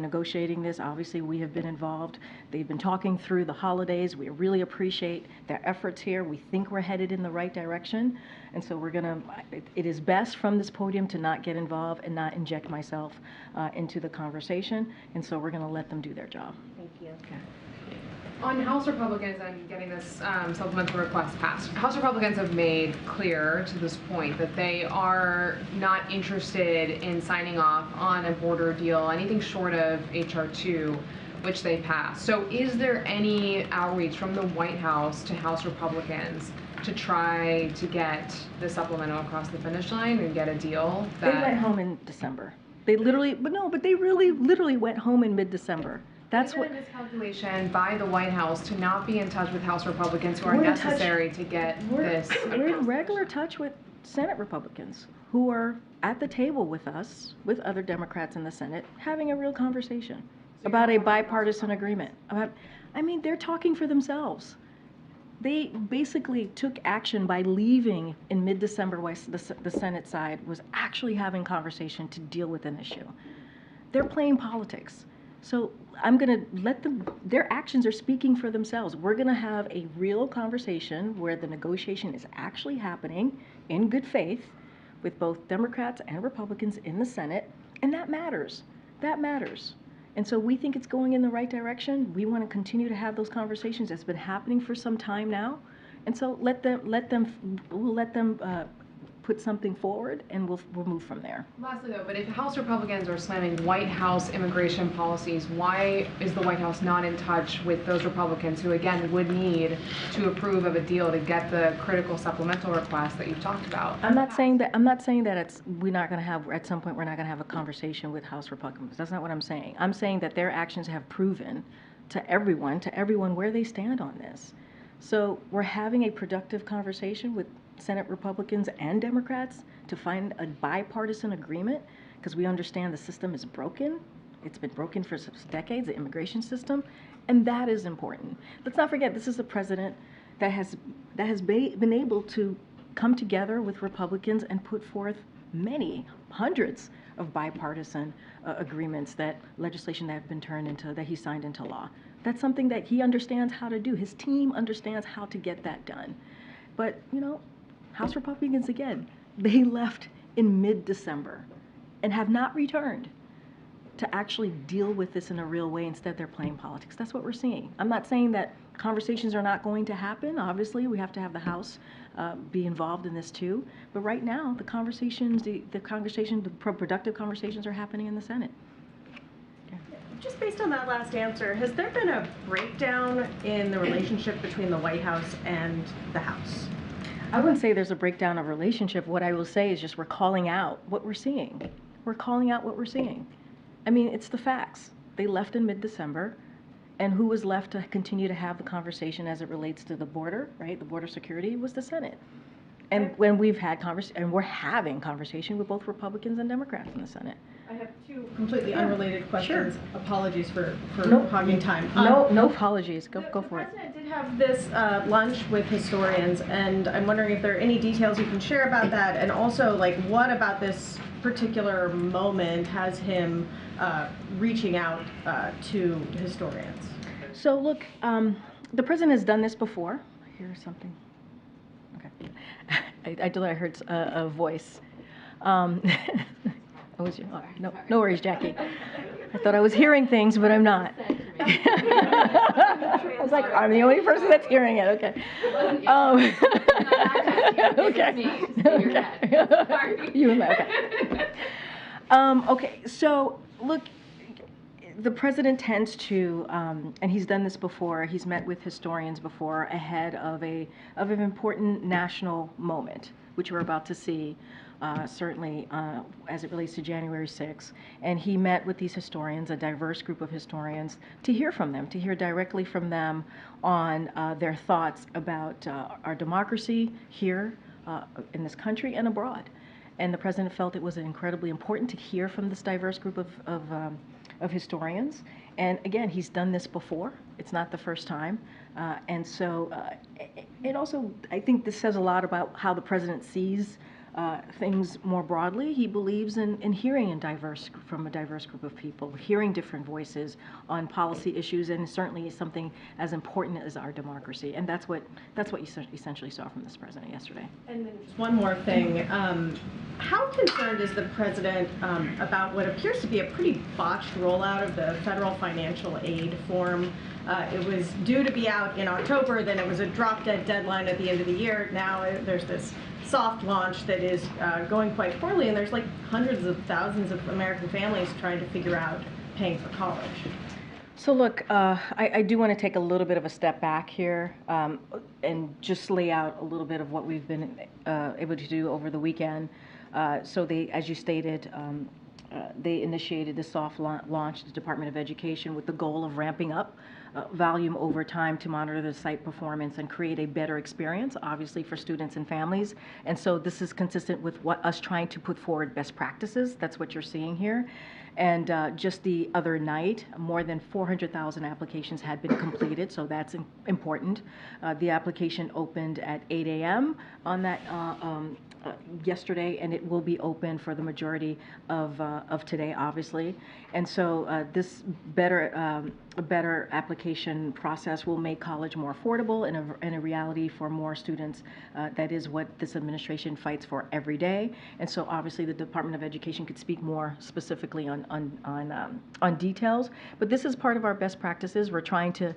negotiating this. Obviously, we have been involved. They've been talking through the holidays. We really appreciate their efforts here. We think we're headed in the right direction, and so we're gonna. It is best from this podium to not get involved and not inject myself into the conversation, and so we're gonna let them do their job. Thank you. Okay. On House Republicans and getting this supplemental request passed, House Republicans have made clear to this point that they are not interested in signing off on a border deal, anything short of H.R. 2, which they passed. So is there any outreach from the White House to House Republicans to try to get the supplemental across the finish line and get a deal? They went home in December. They literally, but they really literally went home in mid-December. That's what. Is it a miscalculation by the White House to not be in touch with House Republicans who are necessary to get this? We're in regular touch with Senate Republicans who are at the table with us, with other Democrats in the Senate, having a real conversation about a bipartisan agreement. I mean, they're talking for themselves. They basically took action by leaving in mid-December while the Senate side was actually having conversation to deal with an issue. They're playing politics. So I'm going to let them, their actions are speaking for themselves. We're going to have a real conversation where the negotiation is actually happening in good faith with both Democrats and Republicans in the Senate, and that matters. That matters. And so we think it's going in the right direction. We want to continue to have those conversations. It's been happening for some time now. And so we'll let them put something forward, and we'll move from there. Lastly, though, but if House Republicans are slamming White House immigration policies, why is the White House not in touch with those Republicans who, again, would need to approve of a deal to get the critical supplemental request that you've talked about? I'm not saying that we're not going to have, at some point we're not going to have a conversation with House Republicans. That's not what I'm saying. I'm saying that their actions have proven to everyone where they stand on this. So we're having a productive conversation with Senate Republicans and Democrats to find a bipartisan agreement, because we understand the system is broken. It's been broken for decades, the immigration system, and that is important. Let's not forget, this is a president that has been able to come together with Republicans and put forth many hundreds of bipartisan agreements, legislation that have been turned into, that he signed into law. That's something that he understands how to do. His team understands how to get that done. But, you know, House Republicans, again, they left in mid-December and have not returned to actually deal with this in a real way. Instead, they're playing politics. That's what we're seeing. I'm not saying that conversations are not going to happen. Obviously, we have to have the House be involved in this too. But right now, the productive conversations are happening in the Senate. Just based on that last answer, has there been a breakdown in the relationship between the White House and the House? I wouldn't say there's a breakdown of relationship. What I will say is just we're calling out what we're seeing. We're calling out what we're seeing. I mean, it's the facts. They left in mid-December, and who was left to continue to have the conversation as it relates to the border, right? The border security was the Senate. And when we've had and we're having conversation with both Republicans and Democrats in the Senate. I have two completely unrelated questions. Sure. Apologies for Nope. hogging time. No apologies. Go for it. The president did have this lunch with historians, and I'm wondering if there are any details you can share about that, and also, like, what about this particular moment has him reaching out to historians? So look, the president has done this before. Here's something. Okay. I heard a voice. No worries, Jackie. I thought I was hearing things, but I'm not. I was like, I'm the only person that's hearing it. Okay. Okay. You and me. Okay. Okay. So look, the president tends to, and he's done this before. He's met with historians before ahead of an important national moment, which we're about to see. Certainly as it relates to January 6th. And he met with these historians, a diverse group of historians, to hear from them, to hear directly from them on their thoughts about our democracy here in this country and abroad. And the president felt it was incredibly important to hear from this diverse group of historians. And again, he's done this before. It's not the first time. And so it also, I think this says a lot about how the president sees things more broadly. He believes in hearing from a diverse group of people, hearing different voices on policy issues, and certainly something as important as our democracy. And that's what you essentially saw from this president yesterday. And then just one more thing. How concerned is the president about what appears to be a pretty botched rollout of the federal financial aid form? It was due to be out in October, then it was a drop-dead deadline at the end of the year. Now there's this soft launch that is going quite poorly, and there's like hundreds of thousands of American families trying to figure out paying for college. So look, I do want to take a little bit of a step back here and just lay out a little bit of what we've been able to do over the weekend. So they, as you stated, they initiated the soft launch, the Department of Education, with the goal of ramping up volume over time to monitor the site performance and create a better experience, obviously, for students and families. And so this is consistent with us trying to put forward best practices. That's what you're seeing here. And just the other night, more than 400,000 applications had been completed, so that's important. The application opened at 8 a.m. on that yesterday, and it will be open for the majority of today, obviously. And so this better application process will make college more affordable and a reality for more students. That is what this administration fights for every day. And so obviously the Department of Education could speak more specifically on details. But this is part of our best practices. We're trying to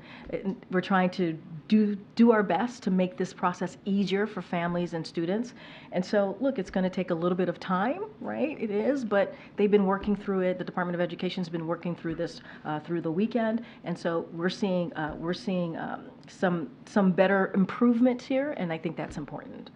do our best to make this process easier for families and students. And so look, it's going to take a little bit of time, right? It is, but they've been working through it. The Department of Education has been working through this through the weekend. And so we're seeing some better improvements here, and I think that's important.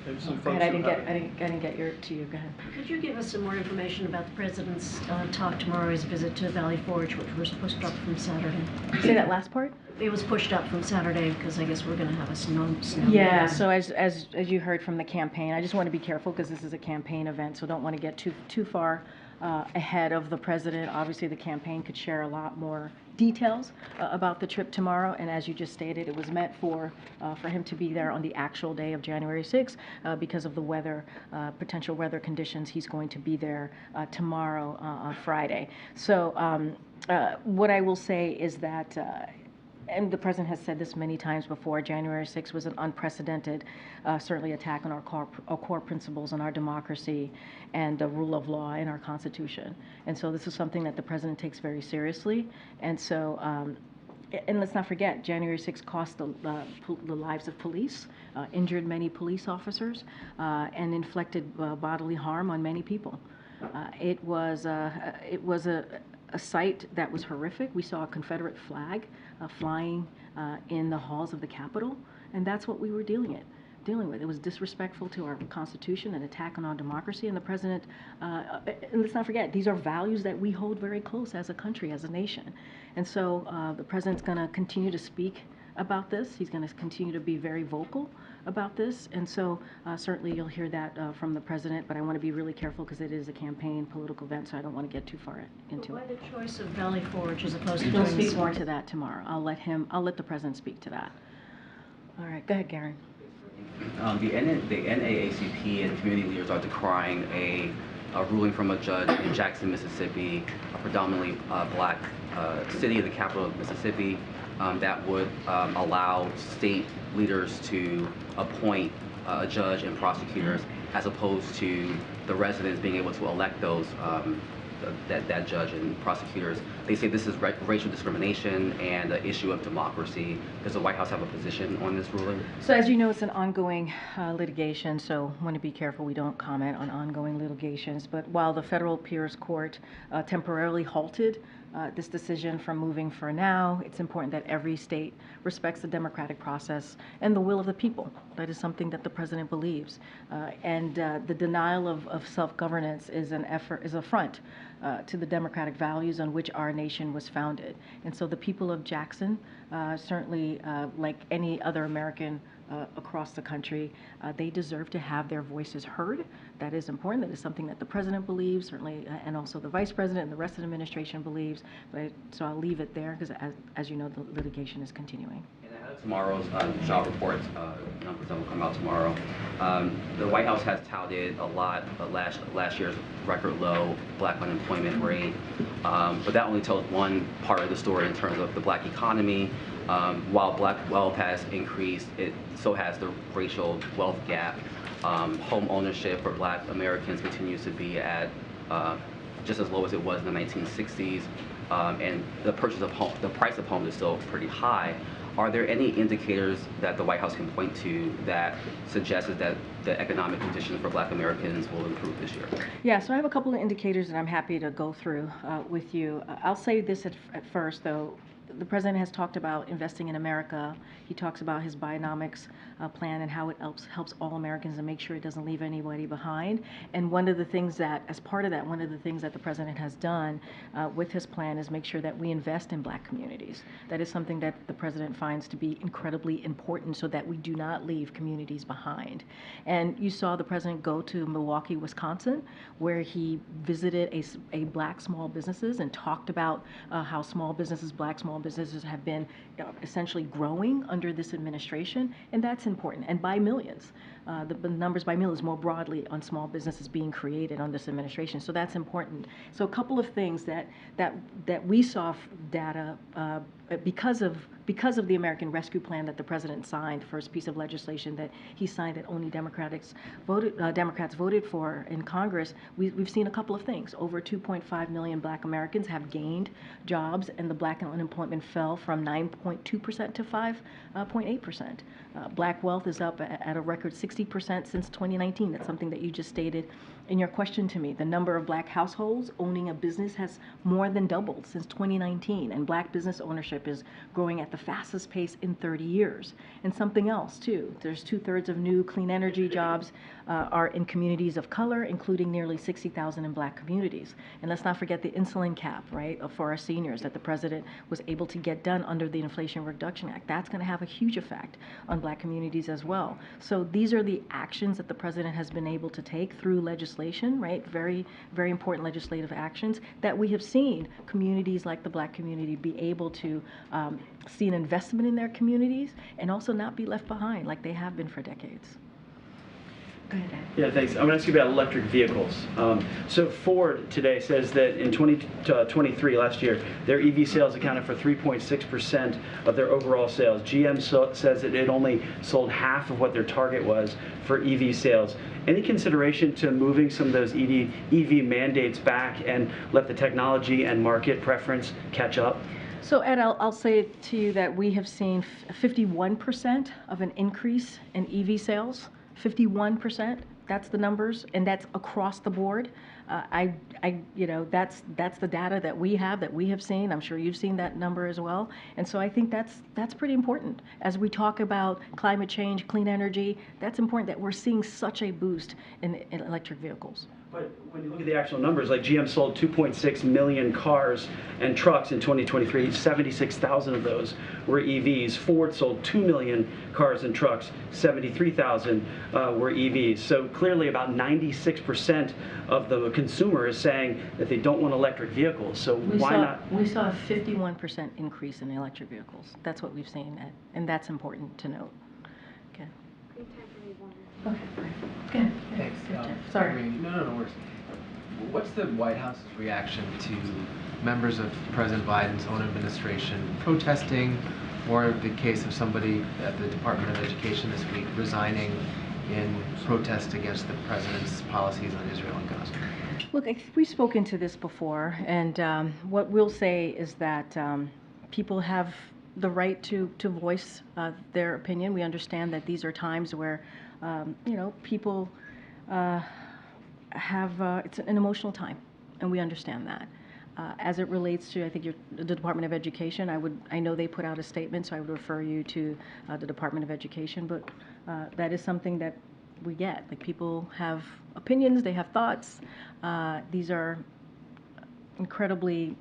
Go ahead. I didn't get to you. Go ahead. Could you give us some more information about the president's talk tomorrow, his visit to Valley Forge, which was pushed up from Saturday? Say that last part. It was pushed up from Saturday because I guess we're going to have a snow. Yeah. So as you heard from the campaign, I just want to be careful because this is a campaign event, so don't want to get too far ahead of the president. Obviously, the campaign could share a lot more details about the trip tomorrow, and as you just stated, it was meant for him to be there on the actual day of January 6th because of the weather, potential weather conditions. He's going to be there tomorrow on Friday. So what I will say is that and the president has said this many times before, January 6th was an unprecedented, certainly attack on our core principles and our democracy and the rule of law in our Constitution. And so this is something that the president takes very seriously. And so, and let's not forget, January 6th cost the lives of police, injured many police officers, and inflicted bodily harm on many people. It was a sight that was horrific. We saw a Confederate flag flying in the halls of the Capitol, and that's what we were dealing with. It was disrespectful to our Constitution, an attack on our democracy, and the president, and let's not forget, these are values that we hold very close as a country, as a nation. And so the president's going to continue to speak about this. He's going to continue to be very vocal about this. And so certainly you'll hear that from the president, but I want to be really careful because it is a campaign political event, so I don't want to get too far into it. Why the choice of Valley Forge as opposed to He'll doing speak more to that tomorrow. I'll let the president speak to that. All right, go ahead, Garen. The NAACP and community leaders are decrying a ruling from a judge in Jackson, Mississippi, a predominantly black city, the capital of Mississippi, that would allow state leaders to appoint a judge and prosecutors as opposed to the residents being able to elect those that judge and prosecutors. They say this is racial discrimination and an issue of democracy. Does the White House have a position on this ruling? So as you know, it's an ongoing litigation, so I want to be careful we don't comment on ongoing litigations. But while the federal appeals court temporarily halted this decision from moving for now, it's important that every state respects the democratic process and the will of the people. That is something that the president believes. And the denial of self-governance is an affront to the democratic values on which our nation was founded. And so the people of Jackson, certainly like any other American across the country, they deserve to have their voices heard. That is important. That is something that the president believes, certainly, and also the vice president and the rest of the administration believes. So I'll leave it there because, as you know, the litigation is continuing. Tomorrow's job report numbers that will come out tomorrow. The White House has touted a lot last year's record low black unemployment rate, but that only tells one part of the story in terms of the black economy. While black wealth has increased, so has the racial wealth gap. Home ownership for black Americans continues to be at just as low as it was in the 1960s, and the price of homes is still pretty high. Are there any indicators that the White House can point to that suggests that the economic conditions for black Americans will improve this year? Yeah, so I have a couple of indicators that I'm happy to go through with you. I'll say this at first, though. The president has talked about investing in America. He talks about his Bionomics plan and how it helps all Americans and make sure it doesn't leave anybody behind. And one of the things that, as part of that, one of the things that the president has done with his plan is make sure that we invest in black communities. That is something that the president finds to be incredibly important so that we do not leave communities behind. And you saw the president go to Milwaukee, Wisconsin, where he visited a black small businesses and talked about how black small businesses have been essentially growing under this administration, and that's important, and by millions. The numbers by millions more broadly on small businesses being created on this administration, so that's important. So a couple of things that we saw data because of the American Rescue Plan that the president signed, the first piece of legislation that he signed that only Democrats voted for in Congress. We've seen a couple of things. Over 2.5 million black Americans have gained jobs, and the black unemployment fell from 9.2% to 5.8%. Black wealth is up at a record 60% since 2019. That's something that you just stated in your question to me. The number of black households owning a business has more than doubled since 2019, and black business ownership is growing at the fastest pace in 30 years. And something else, too. There's 2/3 of new clean energy jobs are in communities of color, including nearly 60,000 in black communities. And let's not forget the insulin cap, right, for our seniors that the president was able to get done under the Inflation Reduction Act. That's going to have a huge effect on black communities as well. So these are the actions that the president has been able to take through legislation, right, very, very important legislative actions that we have seen communities like the black community be able to see an investment in their communities and also not be left behind like they have been for decades. Go ahead, Ed. Yeah, thanks. I'm going to ask you about electric vehicles. So Ford today says that in 2023, last year, their EV sales accounted for 3.6% of their overall sales. GM says that it only sold half of what their target was for EV sales. Any consideration to moving some of those EV mandates back and let the technology and market preference catch up? So Ed, I'll say to you that we have seen 51% of an increase in EV sales. 51%, that's the numbers, and that's across the board. That's the data that we have seen. I'm sure you've seen that number as well. And so I think that's pretty important. As we talk about climate change, clean energy, that's important that we're seeing such a boost in electric vehicles. But When you look at the actual numbers, like GM sold 2.6 million cars and trucks in 2023. 76,000 of those were EVs. Ford sold 2 million cars and trucks. 73,000 were EVs. So clearly about 96% of the consumer is saying that they don't want electric vehicles. So why not? We saw a 51% increase in electric vehicles. That's what we've seen, and that's important to note. Okay. Okay. Go ahead. Thanks. Sorry. No worries. What's the White House's reaction to members of President Biden's own administration protesting, or the case of somebody at the Department of Education this week resigning in protest against the president's policies on Israel and Gaza? Look, we've spoken to this before, and what we'll say is that people have the right to voice their opinion. We understand that these are times where, people have, it's an emotional time, and we understand that. As it relates to, I think, the Department of Education, I know they put out a statement, so I would refer you to the Department of Education, but that is something that we get. Like, people have opinions, they have thoughts. These are incredibly,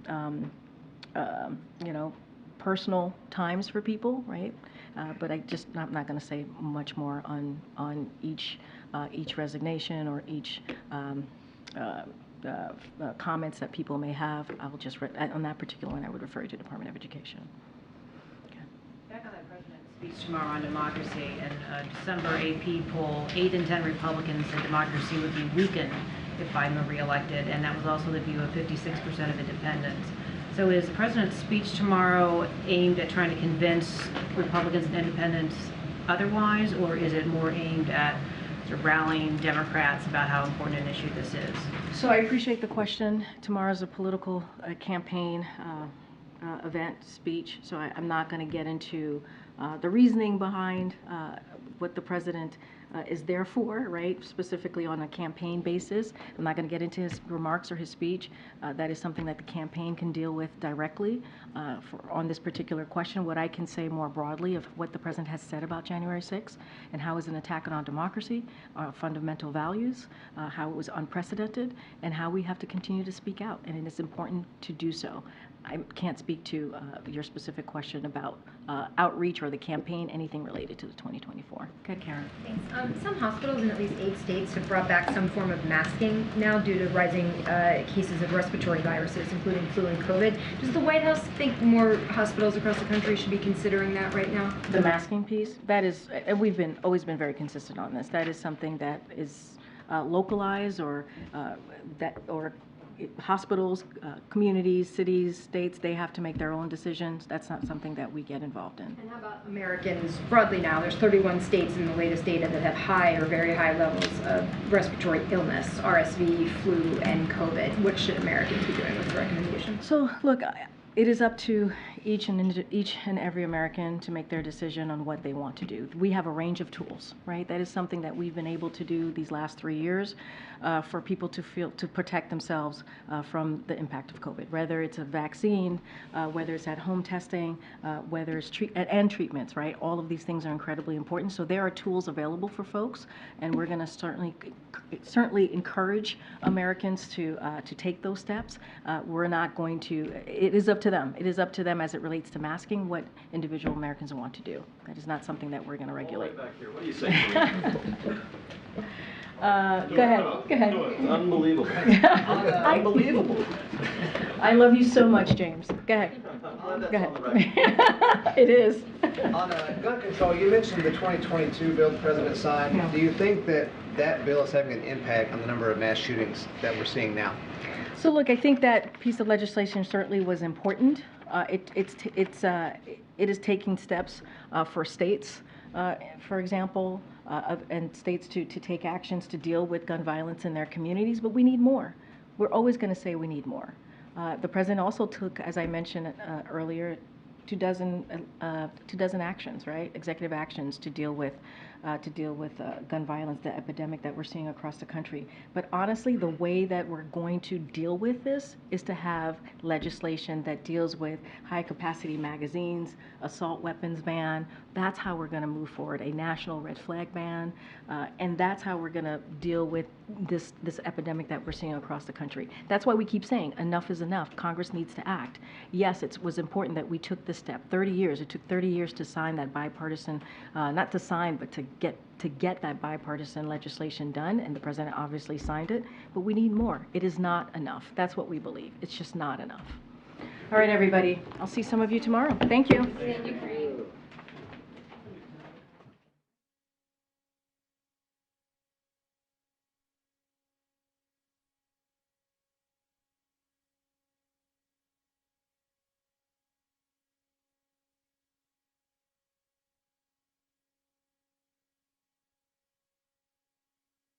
personal times for people, right? But I'm not going to say much more on each resignation or each comments that people may have. I will just on that particular one, I would refer you to the Department of Education. Back on that president's speech tomorrow on democracy, and December AP poll, 8 in 10 Republicans said democracy would be weakened if Biden were reelected, and that was also the view of 56% of independents. So is the president's speech tomorrow aimed at trying to convince Republicans and independents otherwise, or is it more aimed at sort of rallying Democrats about how important an issue this is? So I appreciate the question. Tomorrow's a political campaign event speech, so I'm not going to get into the reasoning behind what the president is there for, right, specifically on a campaign basis. I'm not going to get into his remarks or his speech. That is something that the campaign can deal with directly on this particular question. What I can say more broadly of what the president has said about January 6th and how it's an attack on our democracy, our fundamental values, how it was unprecedented, and how we have to continue to speak out, and it is important to do so. I can't speak to your specific question about outreach or the campaign, anything related to the 2024. Go ahead, Karen. Thanks. Some hospitals in at least 8 states have brought back some form of masking now due to rising cases of respiratory viruses, including flu and COVID. Does the White House think more hospitals across the country should be considering that right now? The masking piece, that is, and we've always been very consistent on this. That is something that is localized or hospitals, communities, cities, states, they have to make their own decisions. That's not something that we get involved in. And how about Americans broadly now? There's 31 states in the latest data that have high or very high levels of respiratory illness, RSV, flu, and COVID. What should Americans be doing with the recommendation? So, look, it is up to each and every American to make their decision on what they want to do. We have a range of tools, right? That is something that we've been able to do these last 3 years for people to protect themselves from the impact of COVID, whether it's a vaccine, whether it's at-home testing, whether it's and treatments, right? All of these things are incredibly important. So there are tools available for folks, and we're going to certainly encourage Americans to take those steps. We're not going to. It is up to them. It is up to them as it relates to masking what individual Americans want to do. That is not something that we're going to regulate. Back here. What do you say? Go ahead. Go ahead. It's unbelievable. Unbelievable. I love you so much, James. Go ahead. Go ahead. It is. On gun control, you mentioned the 2022 bill the president signed. Yeah. Do you think that bill is having an impact on the number of mass shootings that we're seeing now? So look, I think that piece of legislation certainly was important. It is taking steps for states, for example, and states to take actions to deal with gun violence in their communities, but we need more. We're always going to say we need more. The president also took, as I mentioned earlier, 2 dozen actions, right? Executive actions to deal with gun violence, the epidemic that we're seeing across the country. But honestly, the way that we're going to deal with this is to have legislation that deals with high-capacity magazines, assault weapons ban, That's how we're going to move forward, a national red flag ban, and that's how we're going to deal with this epidemic that we're seeing across the country. That's why we keep saying enough is enough. Congress needs to act. Yes, it was important that we took this step. 30 years. It took 30 years to sign that bipartisan, not to sign, but to get that bipartisan legislation done, and the president obviously signed it, but we need more. It is not enough. That's what we believe. It's just not enough. All right, everybody. I'll see some of you tomorrow. Thank you.